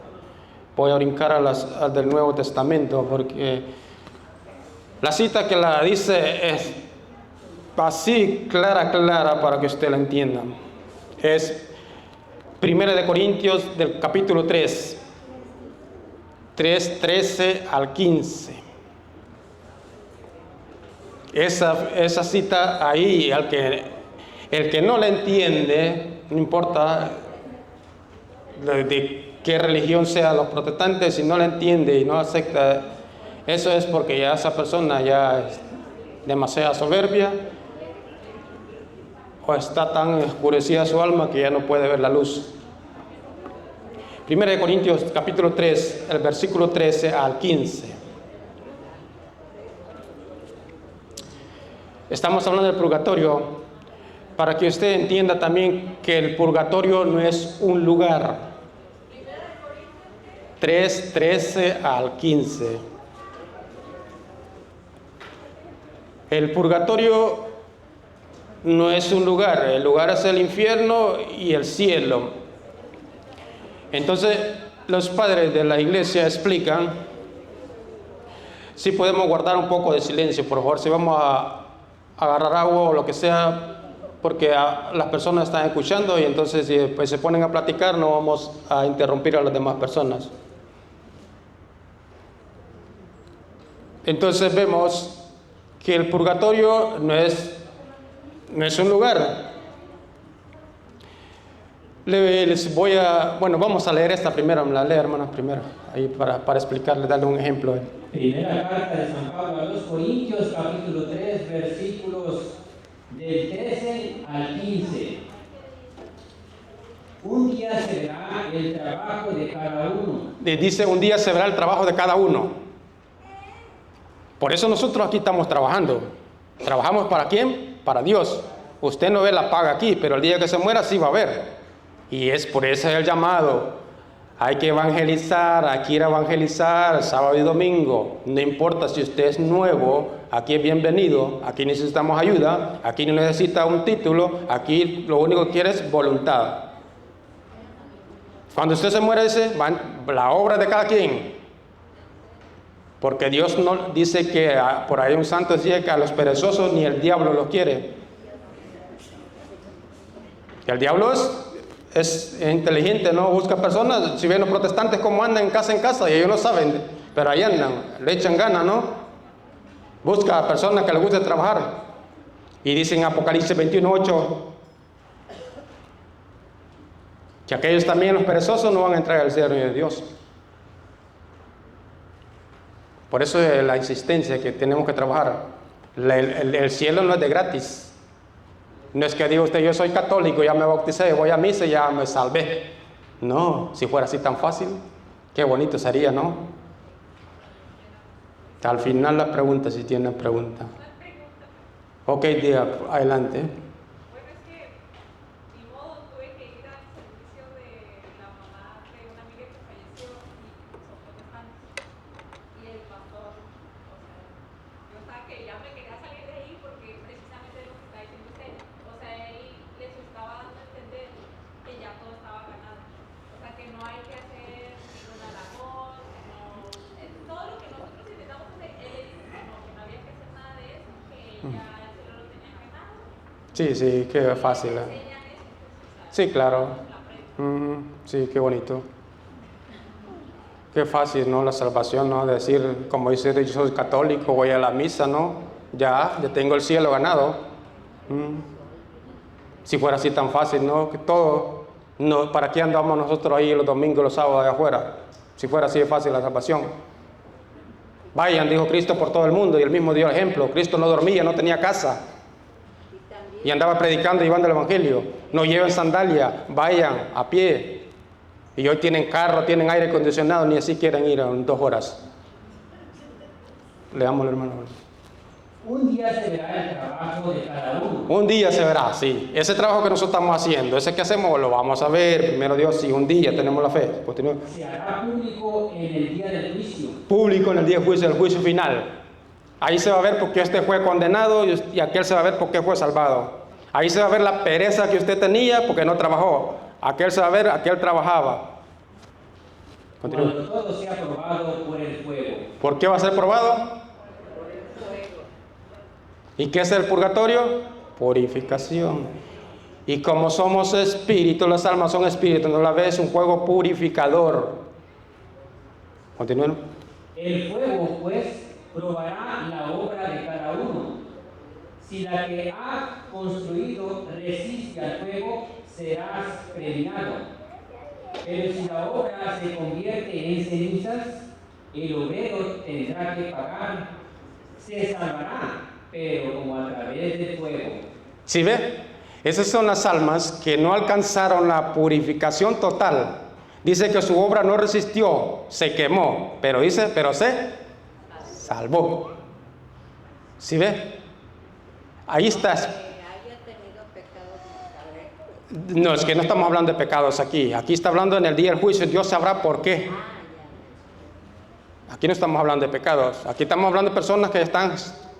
Voy a brincar al del Nuevo Testamento porque la cita que la dice es así clara para que usted la entienda. Es 1 de Corintios del capítulo 3, 13 al 15. Esa cita ahí, el que no la entiende, no importa de qué religión sea los protestantes, si no la entiende y no acepta, eso es porque ya esa persona ya es demasiada soberbia o está tan oscurecida su alma que ya no puede ver la luz. 1 de Corintios capítulo 3, el versículo 13 al 15. Estamos hablando del purgatorio para que usted entienda también que el purgatorio no es un lugar. 3, 13 al 15. El purgatorio no es un lugar, el lugar es el infierno y el cielo. Entonces, los padres de la iglesia explican, si podemos guardar un poco de silencio, por favor, si vamos a agarrar agua o lo que sea, porque las personas están escuchando y entonces si pues, se ponen a platicar, no vamos a interrumpir a las demás personas. Entonces vemos que el purgatorio no es un lugar. Vamos a leer esta primero, me la lee, hermanas, primero, ahí para explicarle, darle un ejemplo. Primera carta de San Pablo a los Corintios, capítulo 3, versículos del 13 al 15. Un día se verá el trabajo de cada uno. Dice, un día se verá el trabajo de cada uno. Por eso nosotros aquí estamos trabajando. ¿Trabajamos para quién? Para Dios. Usted no ve la paga aquí, pero el día que se muera sí va a ver. Y es por eso el llamado. Hay que evangelizar, hay que ir a evangelizar sábado y domingo. No importa si usted es nuevo, aquí es bienvenido. Aquí necesitamos ayuda, aquí no necesita un título, aquí lo único que quiere es voluntad. Cuando usted se muere, dice, la obra de cada quien. Porque Dios no dice que, por ahí un santo decía que a los perezosos ni el diablo los quiere. El diablo es inteligente, ¿no? Busca personas, si ven los protestantes cómo andan en casa y ellos no saben, pero ahí andan, le echan ganas, ¿no? Busca a personas que les guste trabajar. Y dice en Apocalipsis 21:8 que aquellos también, los perezosos, no van a entrar al cielo de Dios. Por eso es la insistencia que tenemos que trabajar. El cielo no es de gratis. No es que diga usted, yo soy católico, ya me bauticé, voy a misa y ya me salvé. No, si fuera así tan fácil, qué bonito sería, ¿no? Al final la pregunta, si tienen pregunta. Ok, diga, adelante. Bueno, es que ni modo, tuve que ir al servicio de la mamá de una amiga que falleció y son protestantes. Y el pastor, o sea, yo estaba que ya me quería salir de ahí porque precisamente lo que está diciendo usted, o sea, él les estaba dando a entender que ya todo estaba ganado. O sea, que no hay que hacer ninguna labor, que no, todo lo que nosotros intentamos hacer, él le dice que no había que hacer nada de eso, que ya el cielo lo tenía ganado. Sí, qué fácil. Sí, claro. Sí, qué bonito. Qué fácil, ¿no? La salvación, ¿no? Decir, como dice, yo soy católico, voy a la misa, ¿no? Ya tengo el cielo ganado. Si fuera así tan fácil, ¿no? Que todo, no, ¿para qué andamos nosotros ahí los domingos, los sábados de afuera? Si fuera así de fácil la salvación. Vayan, dijo Cristo, por todo el mundo, y él mismo dio el ejemplo. Cristo no dormía, no tenía casa. Y andaba predicando y llevando el evangelio. No lleven sandalia, vayan a pie. Y hoy tienen carro, tienen aire acondicionado, ni así quieren ir en 2 horas. Leámoslo, hermano. Un día se verá el trabajo de cada uno. Un día se verá, sí. Ese trabajo que nosotros estamos haciendo, ese que hacemos, lo vamos a ver. Primero Dios, sí, un día tenemos la fe. Se hará público en el día del juicio. Público en el día del juicio, el juicio final. Ahí se va a ver por qué este fue condenado y aquel se va a ver por qué fue salvado. Ahí se va a ver la pereza que usted tenía porque no trabajó. Aquel se va a ver, aquel trabajaba. Continúa. cuando todo sea probado por el fuego. ¿Por qué va a ser probado? ¿Y qué es el purgatorio? Purificación. Y como somos espíritus, las almas son espíritus, no la ves, un juego purificador. Continúen. El fuego, pues, probará la obra de cada uno. Si la que ha construido resiste al fuego, serás premiado. Pero si la obra se convierte en cenizas, el obrero tendrá que pagar. Se salvará, pero como a través del fuego. ¿Sí ve? Esas son las almas que no alcanzaron la purificación total. Dice que su obra no resistió, se quemó, pero dice, pero se salvó. ¿Sí ve? Ahí estás. Que haya tenido pecados sin saber. No, es que no estamos hablando de pecados aquí. Aquí está hablando en el día del juicio, Dios sabrá por qué. Aquí no estamos hablando de pecados. Aquí estamos hablando de personas que están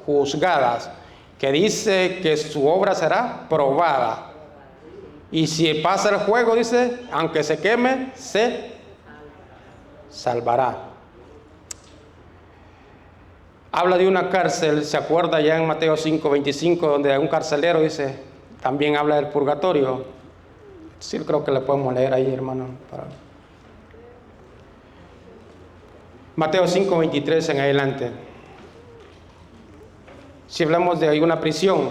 juzgadas, que dice que su obra será probada. Y si pasa el juego, dice, aunque se queme, se salvará. Habla de una cárcel, se acuerda ya en Mateo 5:25, donde un carcelero dice, también habla del purgatorio. Sí, creo que le podemos leer ahí, hermano. Mateo 5:23 en adelante. Si hablamos de alguna prisión,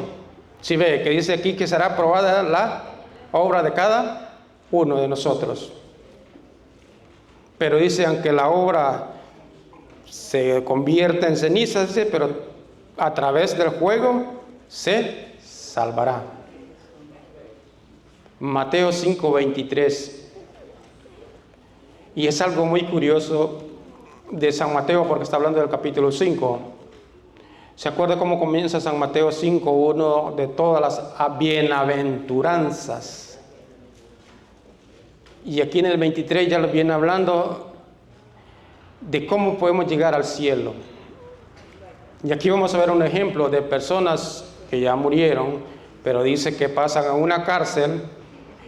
si ve que dice aquí que será probada la obra de cada uno de nosotros. Pero dice, aunque la obra se convierta en cenizas, dice, pero a través del fuego se salvará. Mateo 5:23. Y es algo muy curioso de San Mateo porque está hablando del capítulo 5. ¿Se acuerda cómo comienza San Mateo 5? Uno de todas las bienaventuranzas. Y aquí en el 23 ya lo viene hablando de cómo podemos llegar al cielo. Y aquí vamos a ver un ejemplo de personas que ya murieron, pero dice que pasan a una cárcel.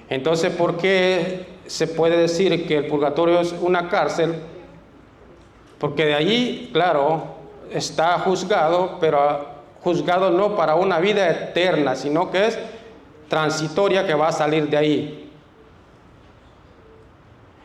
Entonces, ¿por qué se puede decir que el purgatorio es una cárcel? Porque de allí, claro, está juzgado, pero juzgado no para una vida eterna, sino que es transitoria, que va a salir de ahí.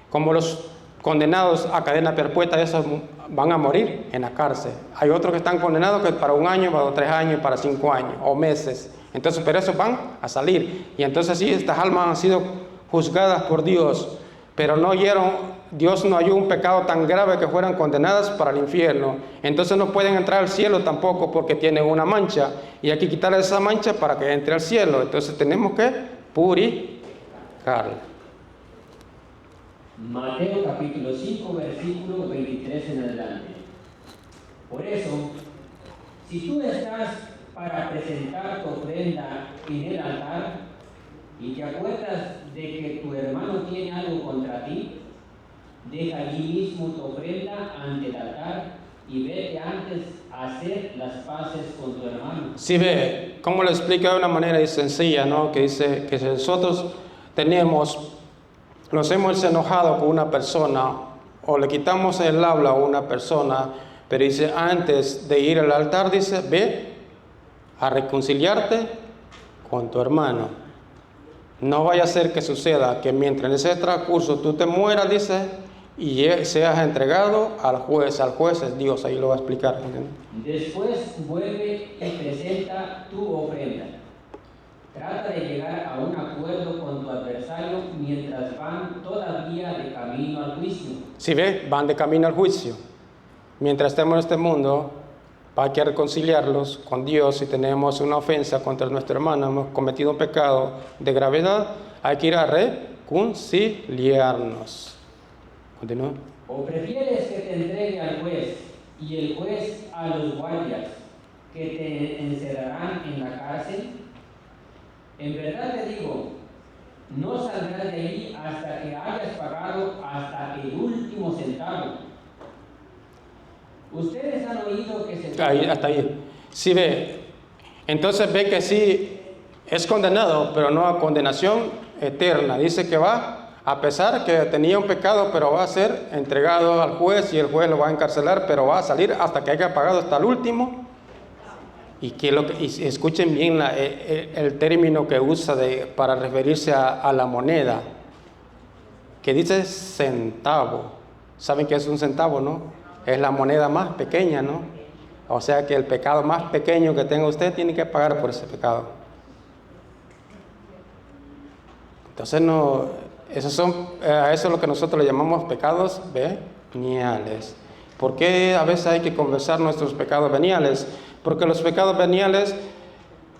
Como los condenados a cadena perpetua, esos van a morir en la cárcel. Hay otros que están condenados que para 1 año, para 3 años, para 5 años o meses. Entonces, pero esos van a salir. Y entonces sí, estas almas han sido juzgadas por Dios, pero no oyeron. Dios no halló un pecado tan grave que fueran condenadas para el infierno. Entonces no pueden entrar al cielo tampoco porque tienen una mancha. Y hay que quitarle esa mancha para que entre al cielo. Entonces tenemos que purificarla. Mateo capítulo 5, versículo 23 en adelante. Por eso, si tú estás para presentar tu ofrenda en el altar y te acuerdas de que tu hermano tiene algo contra ti, deja allí mismo tu ofrenda ante el altar y vete antes a hacer las paces con tu hermano. Si ve, cómo lo explica de una manera sencilla, ¿no? Que dice que si nosotros nos hemos enojado con una persona o le quitamos el habla a una persona, pero dice antes de ir al altar, dice, ve a reconciliarte con tu hermano. No vaya a ser que suceda que mientras en ese transcurso tú te mueras, dice, y seas entregado al juez es Dios, ahí lo va a explicar. ¿Entiendes? Después vuelve y presenta tu ofrenda. Trata de llegar a un acuerdo con tu adversario mientras van todavía de camino al juicio. Si ve, van de camino al juicio. Mientras estemos en este mundo, hay que reconciliarlos con Dios. Si tenemos una ofensa contra nuestro hermano, hemos cometido un pecado de gravedad, hay que ir a reconciliarnos. Continúa. ¿O prefieres que te entregue al juez y el juez a los guardias que te encerrarán en la cárcel? En verdad te digo, no saldrás de ahí hasta que hayas pagado hasta el último centavo. Ustedes han oído que se... Ahí, hasta ahí. Sí ve, entonces ve que sí es condenado, pero no a condenación eterna. Dice que va A pesar que tenía un pecado, pero va a ser entregado al juez y el juez lo va a encarcelar, pero va a salir hasta que haya pagado hasta el último. Y escuchen bien el término que usa para referirse a la moneda, que dice centavo. ¿Saben qué es un centavo, no? Es la moneda más pequeña, ¿no? O sea que el pecado más pequeño que tenga usted tiene que pagar por ese pecado. Entonces eso es lo que nosotros le llamamos pecados veniales. ¿Por qué a veces hay que confesar nuestros pecados veniales? Porque los pecados veniales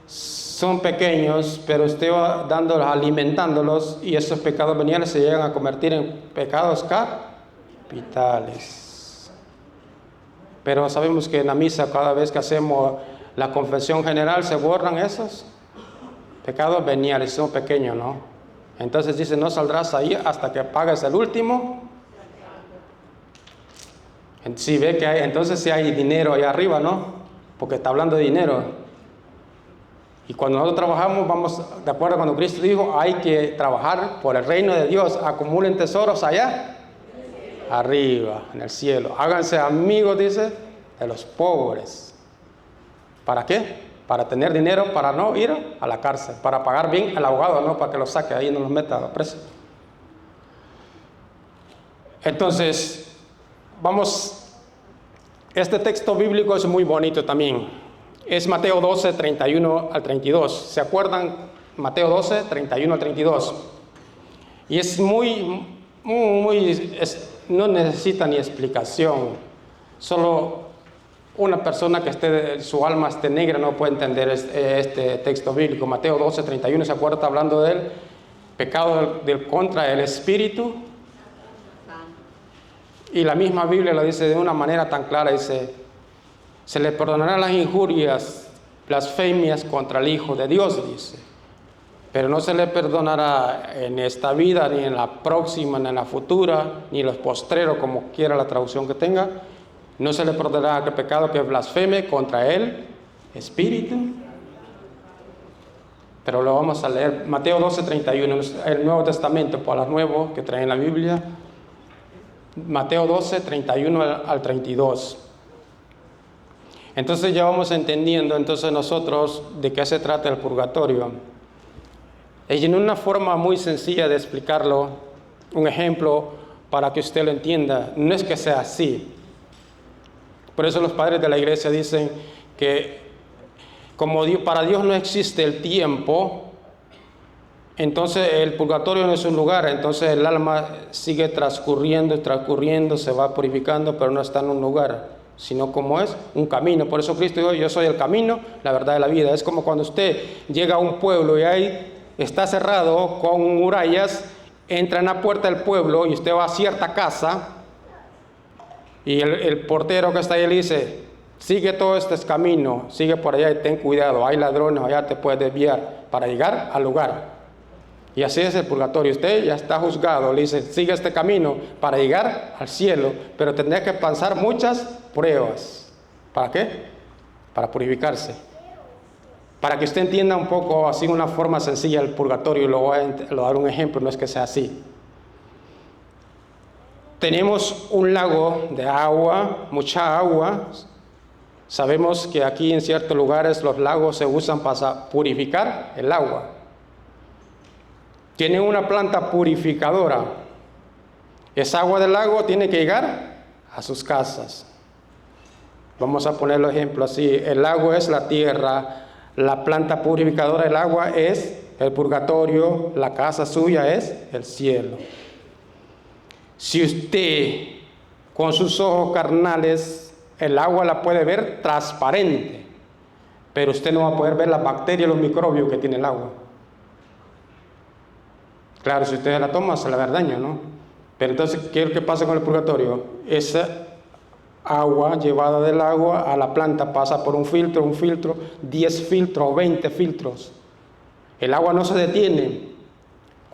son pequeños, pero usted va alimentándolos, y esos pecados veniales se llegan a convertir en pecados capitales. Pero sabemos que en la misa, cada vez que hacemos la confesión general, se borran esos pecados veniales, son pequeños, ¿no? Entonces dice, no saldrás ahí hasta que pagues el último. Si ve que entonces si hay dinero ahí arriba, ¿no? Porque está hablando de dinero. Y cuando nosotros trabajamos, vamos de acuerdo cuando Cristo dijo, hay que trabajar por el reino de Dios, acumulen tesoros allá arriba, en el cielo. Háganse amigos, dice, de los pobres. ¿Para qué? Para tener dinero, para no ir a la cárcel, para pagar bien al abogado, no para que lo saque ahí y no los meta a la presa. Entonces, este texto bíblico es muy bonito también. Es Mateo 12, 31 al 32. ¿Se acuerdan? Mateo 12, 31 al 32. Y es no necesita ni explicación. Solo una persona que su alma esté negra no puede entender este texto bíblico. Mateo 12, 31, ¿se acuerda? Está hablando del pecado contra el espíritu. Y la misma Biblia lo dice de una manera tan clara, dice, se le perdonarán las injurias, blasfemias contra el Hijo de Dios, dice. Pero no se le perdonará en esta vida, ni en la próxima, ni en la futura, ni en los postreros, como quiera la traducción que tenga. No se le perdonará aquel pecado que blasfeme contra el Espíritu. Pero lo vamos a leer, Mateo 12, 31, el Nuevo Testamento, para los nuevos que traen la Biblia. Mateo 12, 31 al 32. Entonces ya vamos entendiendo entonces nosotros de qué se trata el purgatorio. Y en una forma muy sencilla de explicarlo, un ejemplo para que usted lo entienda, no es que sea así. Por eso los padres de la iglesia dicen que como para Dios no existe el tiempo, entonces el purgatorio no es un lugar, entonces el alma sigue transcurriendo, se va purificando, pero no está en un lugar, sino como es un camino. Por eso Cristo dijo, yo soy el camino, la verdad y la vida. Es como cuando usted llega a un pueblo y ahí está cerrado con murallas, entra en la puerta del pueblo y usted va a cierta casa y el portero que está ahí le dice, sigue todo este camino, sigue por allá y ten cuidado, hay ladrones, allá te puedes desviar para llegar al lugar. Y así es el purgatorio, usted ya está juzgado, le dice, sigue este camino para llegar al cielo, pero tendrá que pasar muchas pruebas. ¿Para qué? Para purificarse. Para que usted entienda un poco, así una forma sencilla el purgatorio, lo voy a dar un ejemplo, no es que sea así. Tenemos un lago de agua, mucha agua. Sabemos que aquí en ciertos lugares los lagos se usan para purificar el agua. Tienen una planta purificadora. Esa agua del lago tiene que llegar a sus casas. Vamos a poner el ejemplo así. El lago es la tierra, la planta purificadora del agua es el purgatorio, la casa suya es el cielo. Si usted con sus ojos carnales, el agua la puede ver transparente, pero usted no va a poder ver las bacterias, los microbios que tiene el agua. Claro, si usted la toma, se le va a dar daño, ¿no? Pero entonces, ¿qué es lo que pasa con el purgatorio? Esa agua llevada del agua a la planta pasa por un filtro, 10 filtros o 20 filtros. El agua no se detiene,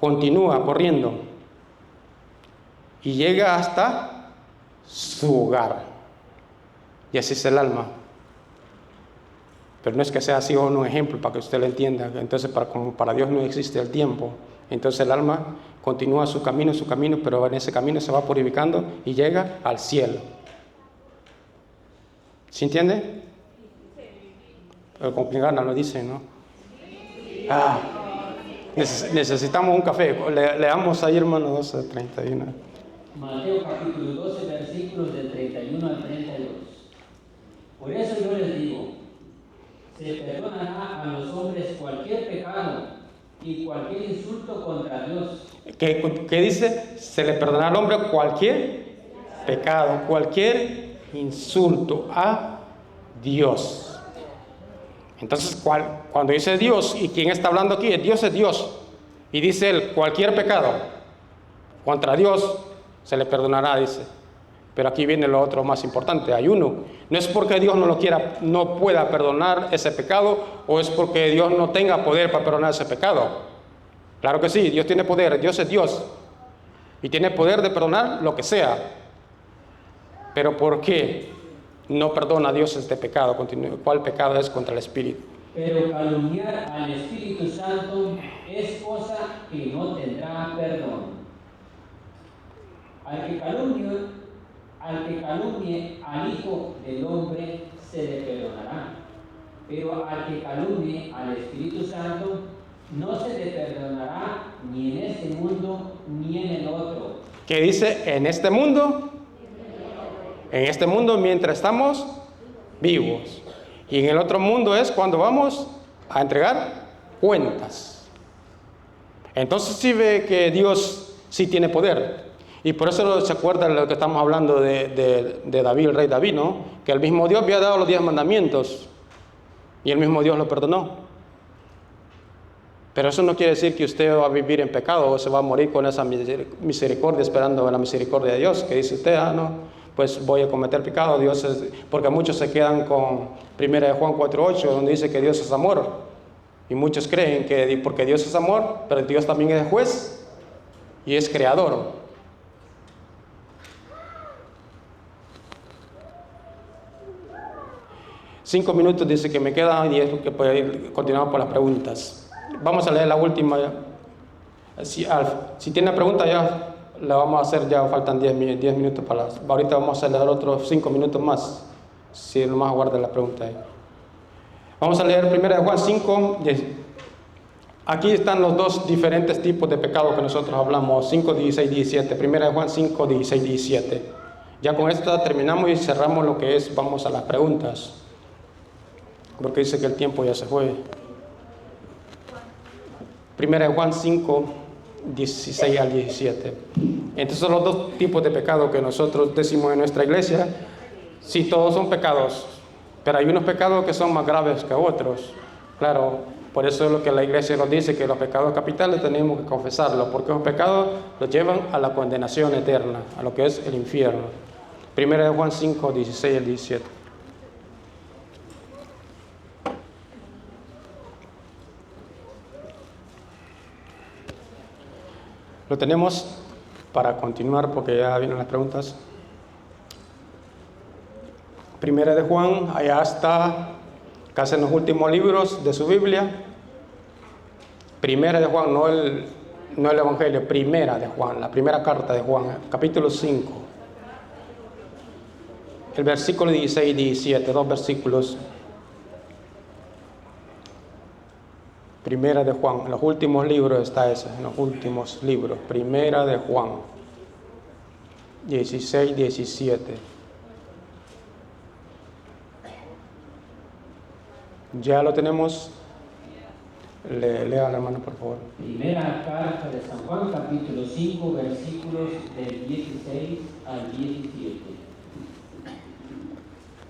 continúa corriendo y llega hasta su hogar. Y así es el alma. Pero no es que sea así un ejemplo para que usted lo entienda. Entonces, como para Dios no existe el tiempo, entonces el alma continúa su camino, pero en ese camino se va purificando y llega al cielo. ¿Sí entiende? Con Gana lo dice, ¿no? Necesitamos un café. Leamos ahí, hermano, 12:31. Mateo capítulo 12, versículos del 31 al 32. Por eso yo les digo, se perdonará a los hombres cualquier pecado y cualquier insulto contra Dios. ¿Qué dice? Se le perdonará al hombre cualquier pecado, cualquier insulto a Dios. Entonces, cuando dice Dios, ¿y quién está hablando aquí? Dios es Dios. Y dice él, cualquier pecado contra Dios se le perdonará, dice. Pero aquí viene lo otro más importante, hay uno. No es porque Dios no pueda perdonar ese pecado, o es porque Dios no tenga poder para perdonar ese pecado. Claro que sí, Dios tiene poder, Dios es Dios. Y tiene poder de perdonar lo que sea. Pero ¿por qué no perdona a Dios este pecado? ¿Cuál pecado es contra el Espíritu? Pero calumniar al Espíritu Santo es cosa que no tendrá perdón. Al que calumnie al Hijo del Hombre se le perdonará, pero al que calumnie al Espíritu Santo no se le perdonará ni en este mundo ni en el otro. ¿Qué dice? En este mundo. En este mundo mientras estamos vivos. Y en el otro mundo es cuando vamos a entregar cuentas. Entonces sí ve que Dios sí tiene poder. Y por eso se acuerda de lo que estamos hablando de David, el rey David, ¿no? Que el mismo Dios había dado los 10 mandamientos. Y el mismo Dios lo perdonó. Pero eso no quiere decir que usted va a vivir en pecado o se va a morir con esa misericordia, esperando la misericordia de Dios. Que dice usted, no, pues voy a cometer pecado. Porque muchos se quedan con 1 de Juan 4:8, donde dice que Dios es amor. Y muchos creen que porque Dios es amor, pero Dios también es juez y es creador. Cinco minutos dice que me quedan 10 porque puede ir continuando por las preguntas. Vamos a leer la última. Si tiene pregunta ya la vamos a hacer, ya faltan 10 minutos para las. Ahorita vamos a leer otros 5 minutos más. Si nomás guarda la pregunta ahí. Vamos a leer 1 de Juan 5. Aquí están los dos diferentes tipos de pecados que nosotros hablamos, 5, 16, 17. 1 de Juan 5, 16, 17. Ya con esta terminamos y cerramos lo que es, vamos a las preguntas. Porque dice que el tiempo ya se fue. 1 de Juan 5, 16 al 17. Entonces son los dos tipos de pecados que nosotros decimos en nuestra iglesia. Sí, todos son pecados, pero hay unos pecados que son más graves que otros. Claro, por eso es lo que la iglesia nos dice, que los pecados capitales tenemos que confesarlos, porque los pecados los llevan a la condenación eterna, a lo que es el infierno. 1 de Juan 5, 16 al 17. Lo tenemos para continuar porque ya vienen las preguntas. 1 de Juan, allá está, casi en los últimos libros de su Biblia. 1 de Juan, no el Evangelio, 1 de Juan, la primera carta de Juan, capítulo 5. El versículo 16 y 17, dos versículos. 1 de Juan, en los últimos libros está ese, en los últimos libros. 1 de Juan, 16, 17. Ya lo tenemos. Lea la hermana, por favor. Primera carta de San Juan, capítulo 5, versículos del 16 al 17.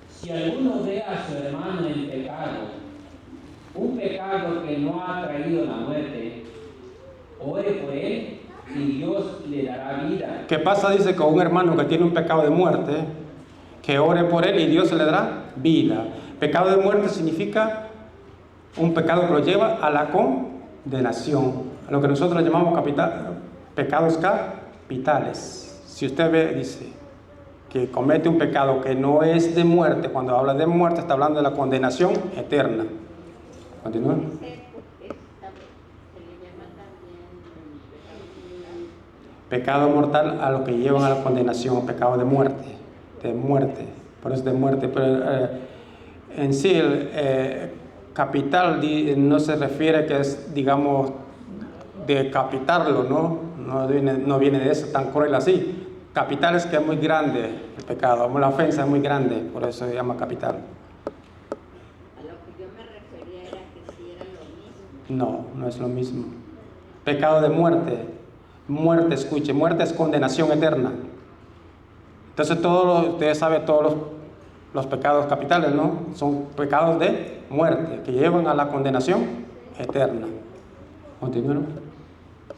Si alguno ve a su hermano en pecado, un pecado que no ha traído la muerte, ore por él y Dios le dará vida. ¿Qué pasa? Dice con un hermano que tiene un pecado de muerte, que ore por él y Dios le dará vida. Pecado de muerte significa un pecado que lo lleva a la condenación, a lo que nosotros llamamos pecados capitales. Si usted ve, dice que comete un pecado que no es de muerte, cuando habla de muerte está hablando de la condenación eterna. Continúa. Se le llama también Pecado mortal a lo que llevan a la condenación, pecado de muerte, por eso de muerte. Pero en sí el capital no se refiere que es, digamos, decapitarlo, no viene de eso tan cruel así. Capital es que es muy grande el pecado, la ofensa es muy grande, por eso se llama capital. a lo que yo me refería era que si era lo mismo. No es lo mismo. Pecado de muerte, escuche, muerte es condenación eterna. Entonces ustedes saben todos los pecados capitales, ¿no? Son pecados de muerte que llevan a la condenación eterna. Continúen.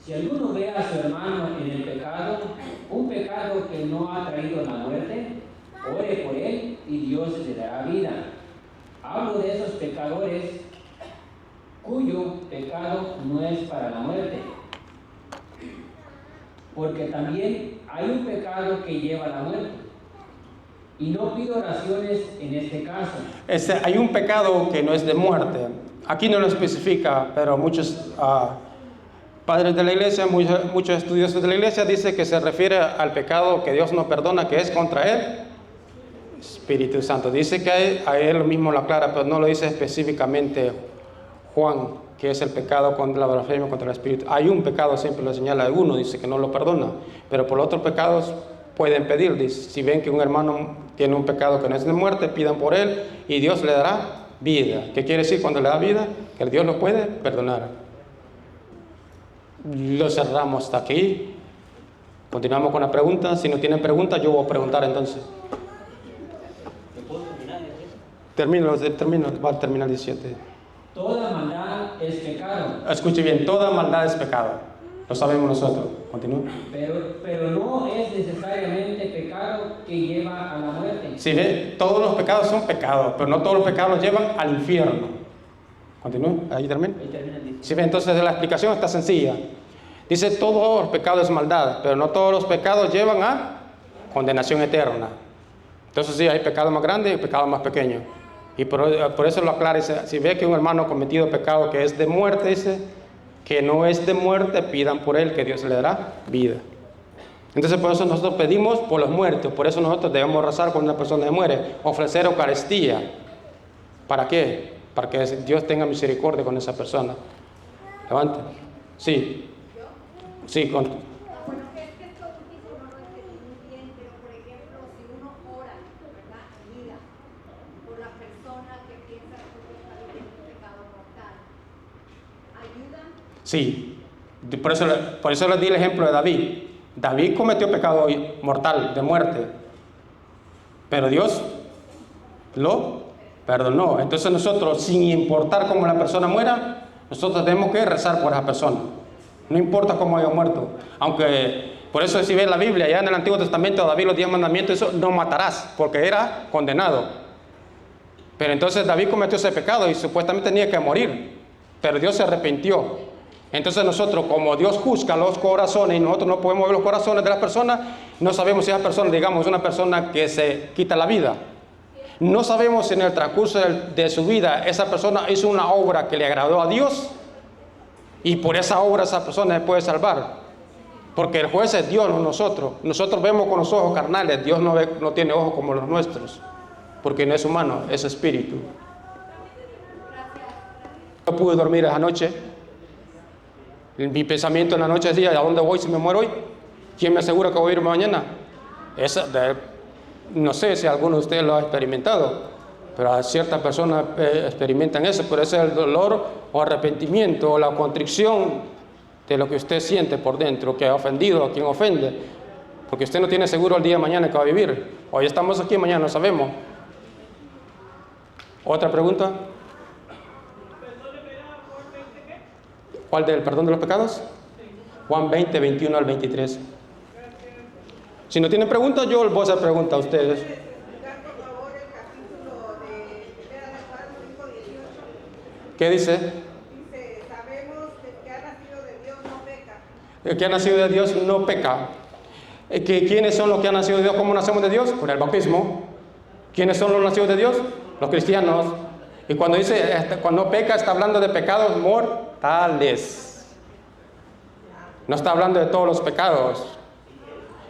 Si alguno ve a su hermano en el pecado, un pecado que no ha traído la muerte, ore por él y Dios le dará vida. Hablo de esos pecadores cuyo pecado no es para la muerte, porque también hay un pecado que lleva a la muerte. Y no pido oraciones en este caso. Hay un pecado que no es de muerte. Aquí no lo especifica, pero muchos padres de la iglesia, muchos estudiosos de la iglesia dicen que se refiere al pecado que Dios no perdona, que es contra el Espíritu Santo. Dice que a él lo mismo lo aclara, pero no lo dice específicamente Juan, que es el pecado contra la blasfemia contra el Espíritu. Hay un pecado, siempre lo señala uno, dice que no lo perdona, pero por los otros pecados pueden pedir. Dice, si ven que un hermano tiene un pecado que no es de muerte, pidan por él y Dios le dará vida. ¿Qué quiere decir cuando le da vida? Que Dios lo puede perdonar. Lo cerramos hasta aquí. Continuamos con la pregunta. Si no tienen preguntas, yo voy a preguntar entonces. Termino, va a terminar 17. Toda maldad es pecado. Escuche bien, toda maldad es pecado. Lo sabemos nosotros. Continúa. Pero no es necesariamente pecado que lleva a la muerte. Si ve, todos los pecados son pecados, pero no todos los pecados los llevan al infierno. Continúa, ahí termina. Si ve, entonces la explicación está sencilla. Dice, todos los pecados es maldad, pero no todos los pecados llevan a condenación eterna. Entonces sí, hay pecados más grandes y pecados más pequeños. Y por eso lo aclara. Si ve que un hermano ha cometido pecado que es de muerte, dice, que no es de muerte, pidan por él, que Dios le dará vida. Entonces por eso nosotros pedimos por los muertos. Por eso nosotros debemos rezar cuando una persona se muere, ofrecer Eucaristía. ¿Para qué? Para que Dios tenga misericordia con esa persona. Levante. Sí. Sí, Bueno, es que esto último no lo entendí muy bien, pero por ejemplo, si uno ora, ¿verdad? Mira, por la persona que piensa que está viviendo un pecado mortal, ¿ayuda? Sí. Por eso les di el ejemplo de David. David cometió pecado mortal, de muerte. Pero Dios lo perdonó. Entonces nosotros, sin importar cómo la persona muera, nosotros tenemos que rezar por esa persona. No importa cómo haya muerto. Aunque, por eso si ves la Biblia, ya en el Antiguo Testamento, David los 10 mandamientos, eso, no matarás, porque era condenado. Pero entonces David cometió ese pecado y supuestamente tenía que morir. Pero Dios se arrepintió. Entonces nosotros, como Dios juzga los corazones y nosotros no podemos ver los corazones de las personas, no sabemos si esa persona, digamos, es una persona que se quita la vida. No sabemos si en el transcurso de su vida esa persona hizo una obra que le agradó a Dios y por esa obra esa persona se puede salvar. Porque el juez es Dios, no nosotros. Nosotros vemos con los ojos carnales, Dios no tiene ojos como los nuestros, porque no es humano, es espíritu. No pude dormir esa noche. Mi pensamiento en la noche decía, ¿a dónde voy si me muero hoy? ¿Quién me asegura que voy a ir mañana? No sé si alguno de ustedes lo ha experimentado, pero ciertas personas experimentan eso, pero ese es el dolor o arrepentimiento o la contrición de lo que usted siente por dentro, que ha ofendido a quien ofende, porque usted no tiene seguro el día de mañana que va a vivir. Hoy estamos aquí, mañana no sabemos. ¿Otra pregunta? ¿Cuál del perdón de los pecados? Juan 20, 21 al 23. Si no tienen preguntas, yo les voy a hacer preguntas a ustedes. ¿Qué dice? Dice, sabemos que el que ha nacido de Dios no peca. El que ha nacido de Dios no peca. ¿Quiénes son los que han nacido de Dios? ¿Cómo nacemos de Dios? Por el bautismo. ¿Quiénes son los nacidos de Dios? Los cristianos. Y cuando dice, cuando peca, está hablando de pecados mortales. No está hablando de todos los pecados.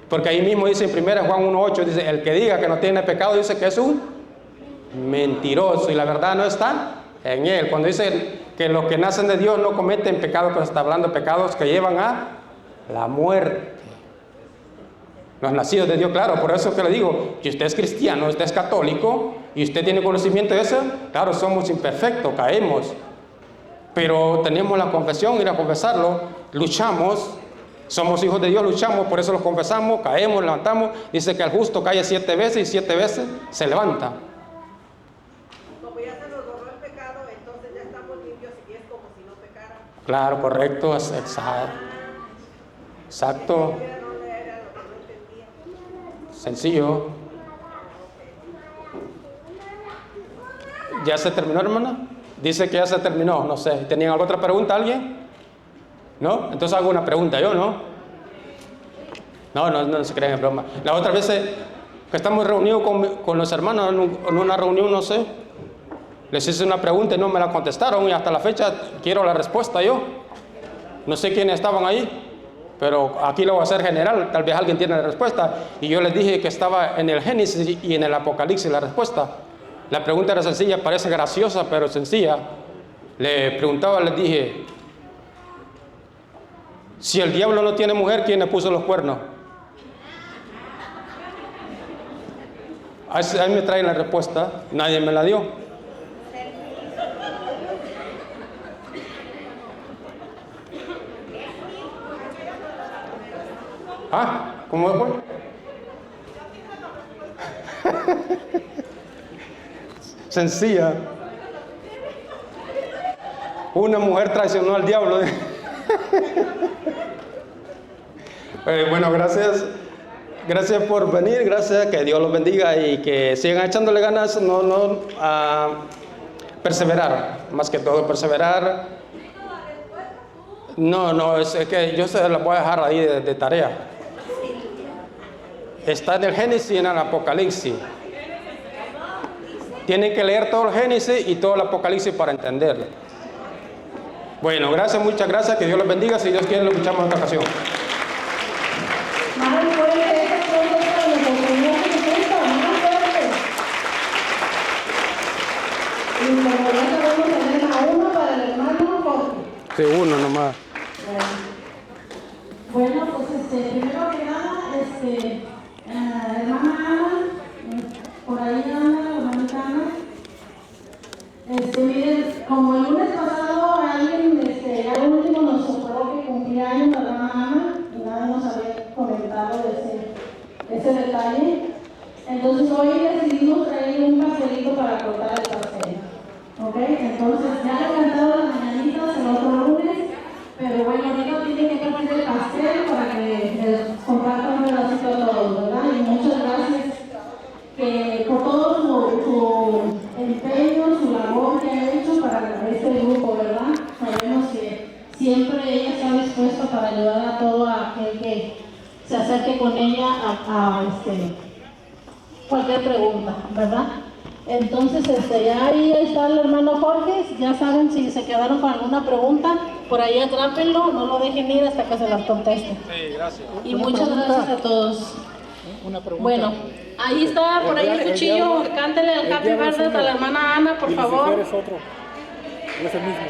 Porque ahí mismo dice en 1 Juan 1:8, dice, el que diga que no tiene pecado, dice que es un mentiroso y la verdad no está en él. Cuando dice que los que nacen de Dios no cometen pecado, pues está hablando de pecados que llevan a la muerte. Los nacidos de Dios, claro, por eso que le digo, si usted es cristiano, usted es católico y usted tiene conocimiento de eso, claro, somos imperfectos, caemos, pero tenemos la confesión, ir a confesarlo, luchamos, somos hijos de Dios, luchamos, por eso lo confesamos, caemos, levantamos. Dice que el justo cae 7 veces y 7 veces se levanta. Como ya se nos borró el pecado, entonces ya estamos limpios y es como si no pecara. Claro, correcto, exacto. Exacto. Sencillo. ¿Ya se terminó, hermana? Dice que ya se terminó, no sé. ¿Tenían alguna otra pregunta alguien? ¿No? Entonces hago una pregunta yo, ¿no? No se crean en broma. La otra vez que estamos reunidos con los hermanos en una reunión, no sé, les hice una pregunta y no me la contestaron y hasta la fecha quiero la respuesta yo. No sé quiénes estaban ahí, pero aquí lo voy a hacer general, tal vez alguien tiene la respuesta. Y yo les dije que estaba en el Génesis y en el Apocalipsis la respuesta. La pregunta era sencilla, parece graciosa, pero sencilla. Le preguntaba, les dije, si el diablo no tiene mujer, ¿quién le puso los cuernos? Ahí me traen la respuesta, nadie me la dio. ¿Cómo fue? Sencilla. Una mujer traicionó al diablo. Bueno, gracias por venir, gracias, que Dios los bendiga y que sigan echándole ganas, perseverar, más que todo perseverar. No, es que yo se la voy a dejar ahí de tarea. Está en el Génesis y en el Apocalipsis. Tienen que leer todo el Génesis y todo el Apocalipsis para entenderlo. Bueno, muchas gracias, que Dios los bendiga. Si Dios quiere, lo escuchamos en otra ocasión. Más fuerte, esta pregunta para los compañeros que presentan, más fuerte. Y como ya sabemos, tenemos a uno para el hermano Jorge. Sí, uno nomás. Bueno, pues primero que nada, hermana Ana, por ahí anda la hermanita Ana. Miren, como el lunes pasado alguien, ya el último nos socorrió que cumplía años la hermana Ana y nadie nos había comentado ese detalle. Entonces hoy decidimos traer un pastelito para cortar el pastel. ¿Ok? Entonces ya le he cantado las mañanitas el otro lunes, pero bueno, ahorita tiene que partir el pastel para que les compartan un pedacito a todos, ¿verdad? Y muchas gracias por todo su empeño, su labor que ha hecho para este grupo, ¿verdad? Sabemos que siempre ella está dispuesta para ayudar a todo aquel que se acerque con ella a cualquier pregunta, ¿verdad? Entonces, ya ahí está el hermano Jorge, ya saben si se quedaron con alguna pregunta, por ahí atrápenlo, no lo dejen ir hasta que se las conteste. Sí, gracias. Y muchas gracias a todos. Una pregunta. Bueno, ahí está, por ahí el cuchillo, cántele el happy birthday a la hermana Ana, por favor. Si eres otro, no es el mismo.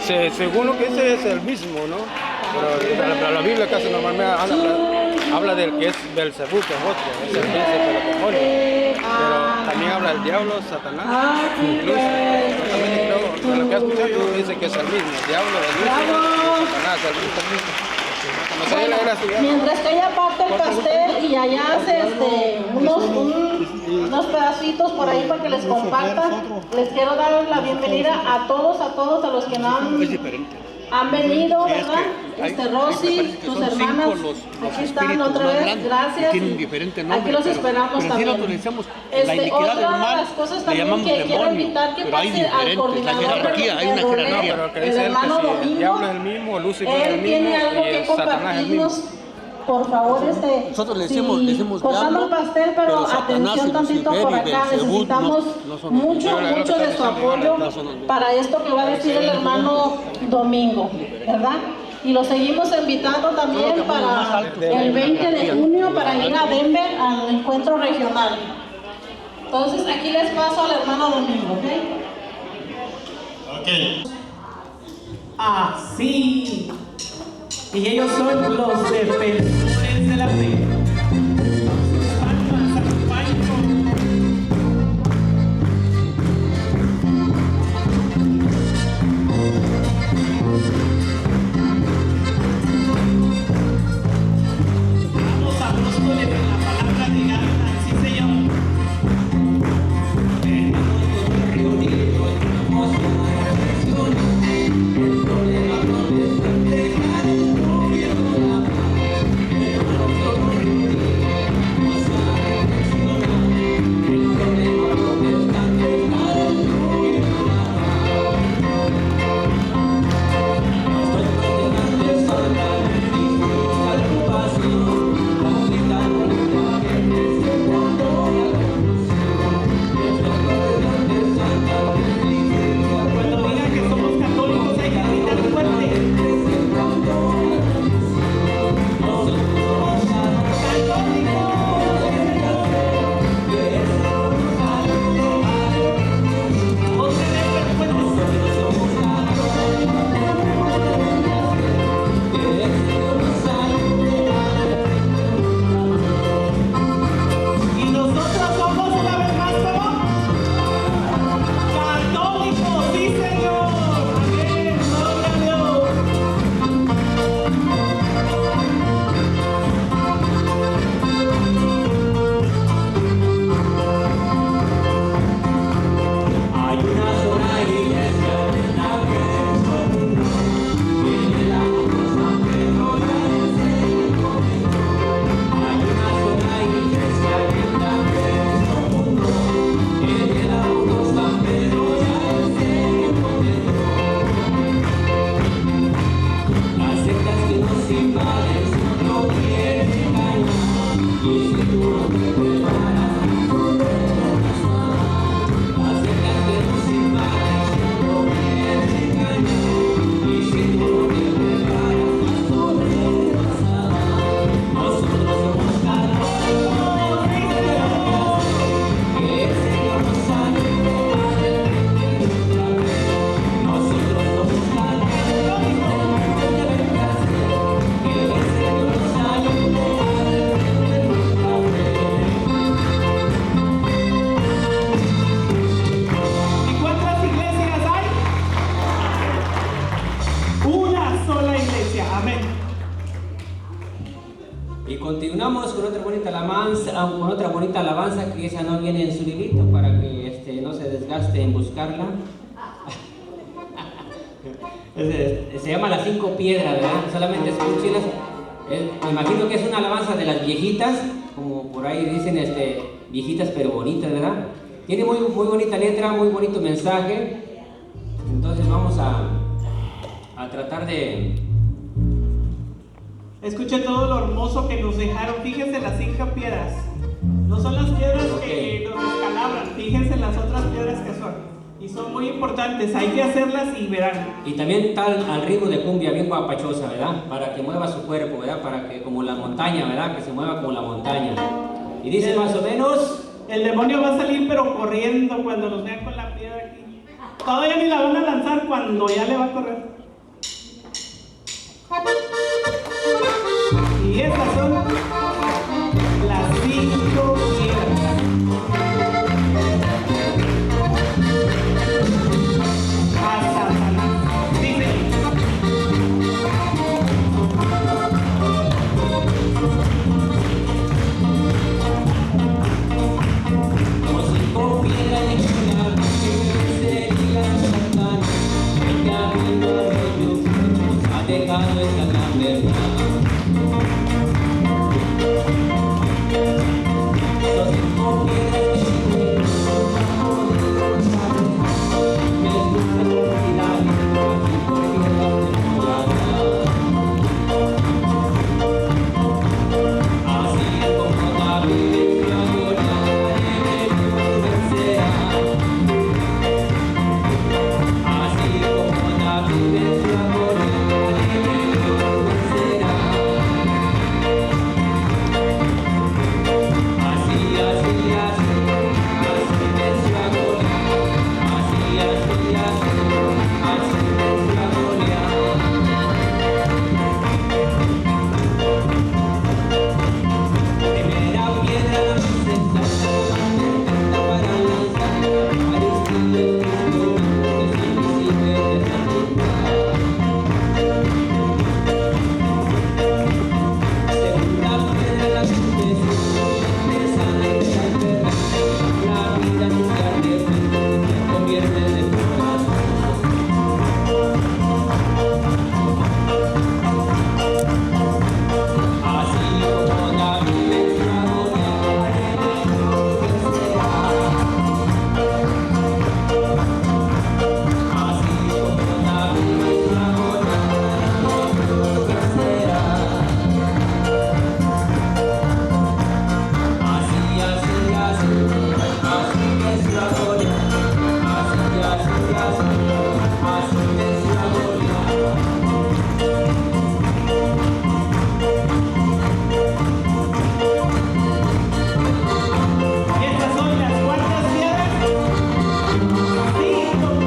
Sí, según lo que dice es el mismo, ¿no? Pero la Biblia casi normalmente habla del que es Belzebú, que es otro, es el príncipe de los demonios. Pero también habla del diablo, Satanás. Incluso, también creo, de lo que he escuchado yo, dice que es el mismo, el diablo, el mismo, Satanás, el mismo. Bueno, mientras que ella parte el pastel y allá hace unos pedacitos por ahí para que les compartan, les quiero dar la bienvenida a todos los que no han venido, ¿verdad? Rosy, tus hermanas, aquí están otra vez, gracias. Aquí los esperamos también. Otra de las cosas también que quiero invitar que pase al coordinador el hermano Domingo. El diablo es el mismo, Lucifer es el Él mismo tiene algo que y Satanás es el mismo. compartirnos por favor, Nosotros le si decimos cortando el pastel, pero atención tantito por acá, necesitamos mucho de su apoyo para esto que va a decir el hermano Domingo, ¿verdad? Y lo seguimos invitando también para el 20 de junio para ir a Denver al encuentro regional. Entonces aquí les paso al hermano Domingo, ¿ok? Ok. Así. Y ellos son los defensores de la fe. Palmas, acompáñennos. Vamos apóstoles en la palabra de Gata, sí señor. Cuando digan que somos católicos hay que gritar fuerte. Y nosotros somos una vez más como católicos, sí señor. Amén, gloria a Dios. Hay una sola iglesia en la que somos, en la San Pedro ya es el momento. Hay una sola iglesia en la que somos, en la San Pedro ya es el momento. Las sectas que nos invaden no quieren engañar, y si tú no te preparas, las sectas que nos invaden no quieren engañar, y si tú no te preparas, las sobrepasarás. Nosotros somos católicos, que el Señor nos ayude a arrepentirnos otra vez. Nosotros somos católicos, que el Señor nos ayude a arrepentirnos otra vez. ¿Y cuántas iglesias hay? Una sola iglesia. Amén. Y continuamos con otra bonita alabanza, que esa no viene en su librito para que no se desgaste en buscarla. Se llama Las 5 Piedras, ¿verdad? Solamente escúchenlas. Me imagino que es una alabanza de las viejitas, como por ahí dicen, viejitas pero bonitas, ¿verdad? Tiene muy bonita letra, muy bonito mensaje. Entonces vamos a tratar de... Escuchen todo lo hermoso que nos dejaron. Fíjense las 5 piedras. No son las piedras que nos descalabran. Fíjense las otras piedras que son. Y son muy importantes. Hay que hacerlas y verán. Y también tal al ritmo de cumbia bien guapachosa, ¿verdad? Para que mueva su cuerpo, ¿verdad? Para que como la montaña, ¿verdad? Que se mueva como la montaña. Y dice más o menos... El demonio va a salir pero corriendo cuando los vean con la piedra aquí. Todavía ni la van a lanzar cuando ya le va a correr. Y esas son las 5 piedras. A Satanás. Dice. Como 5 piedras en una noche sería Satanás, el camino de Dios ha dejado esta gran verdad. Estas son las cuartas piedras. 5,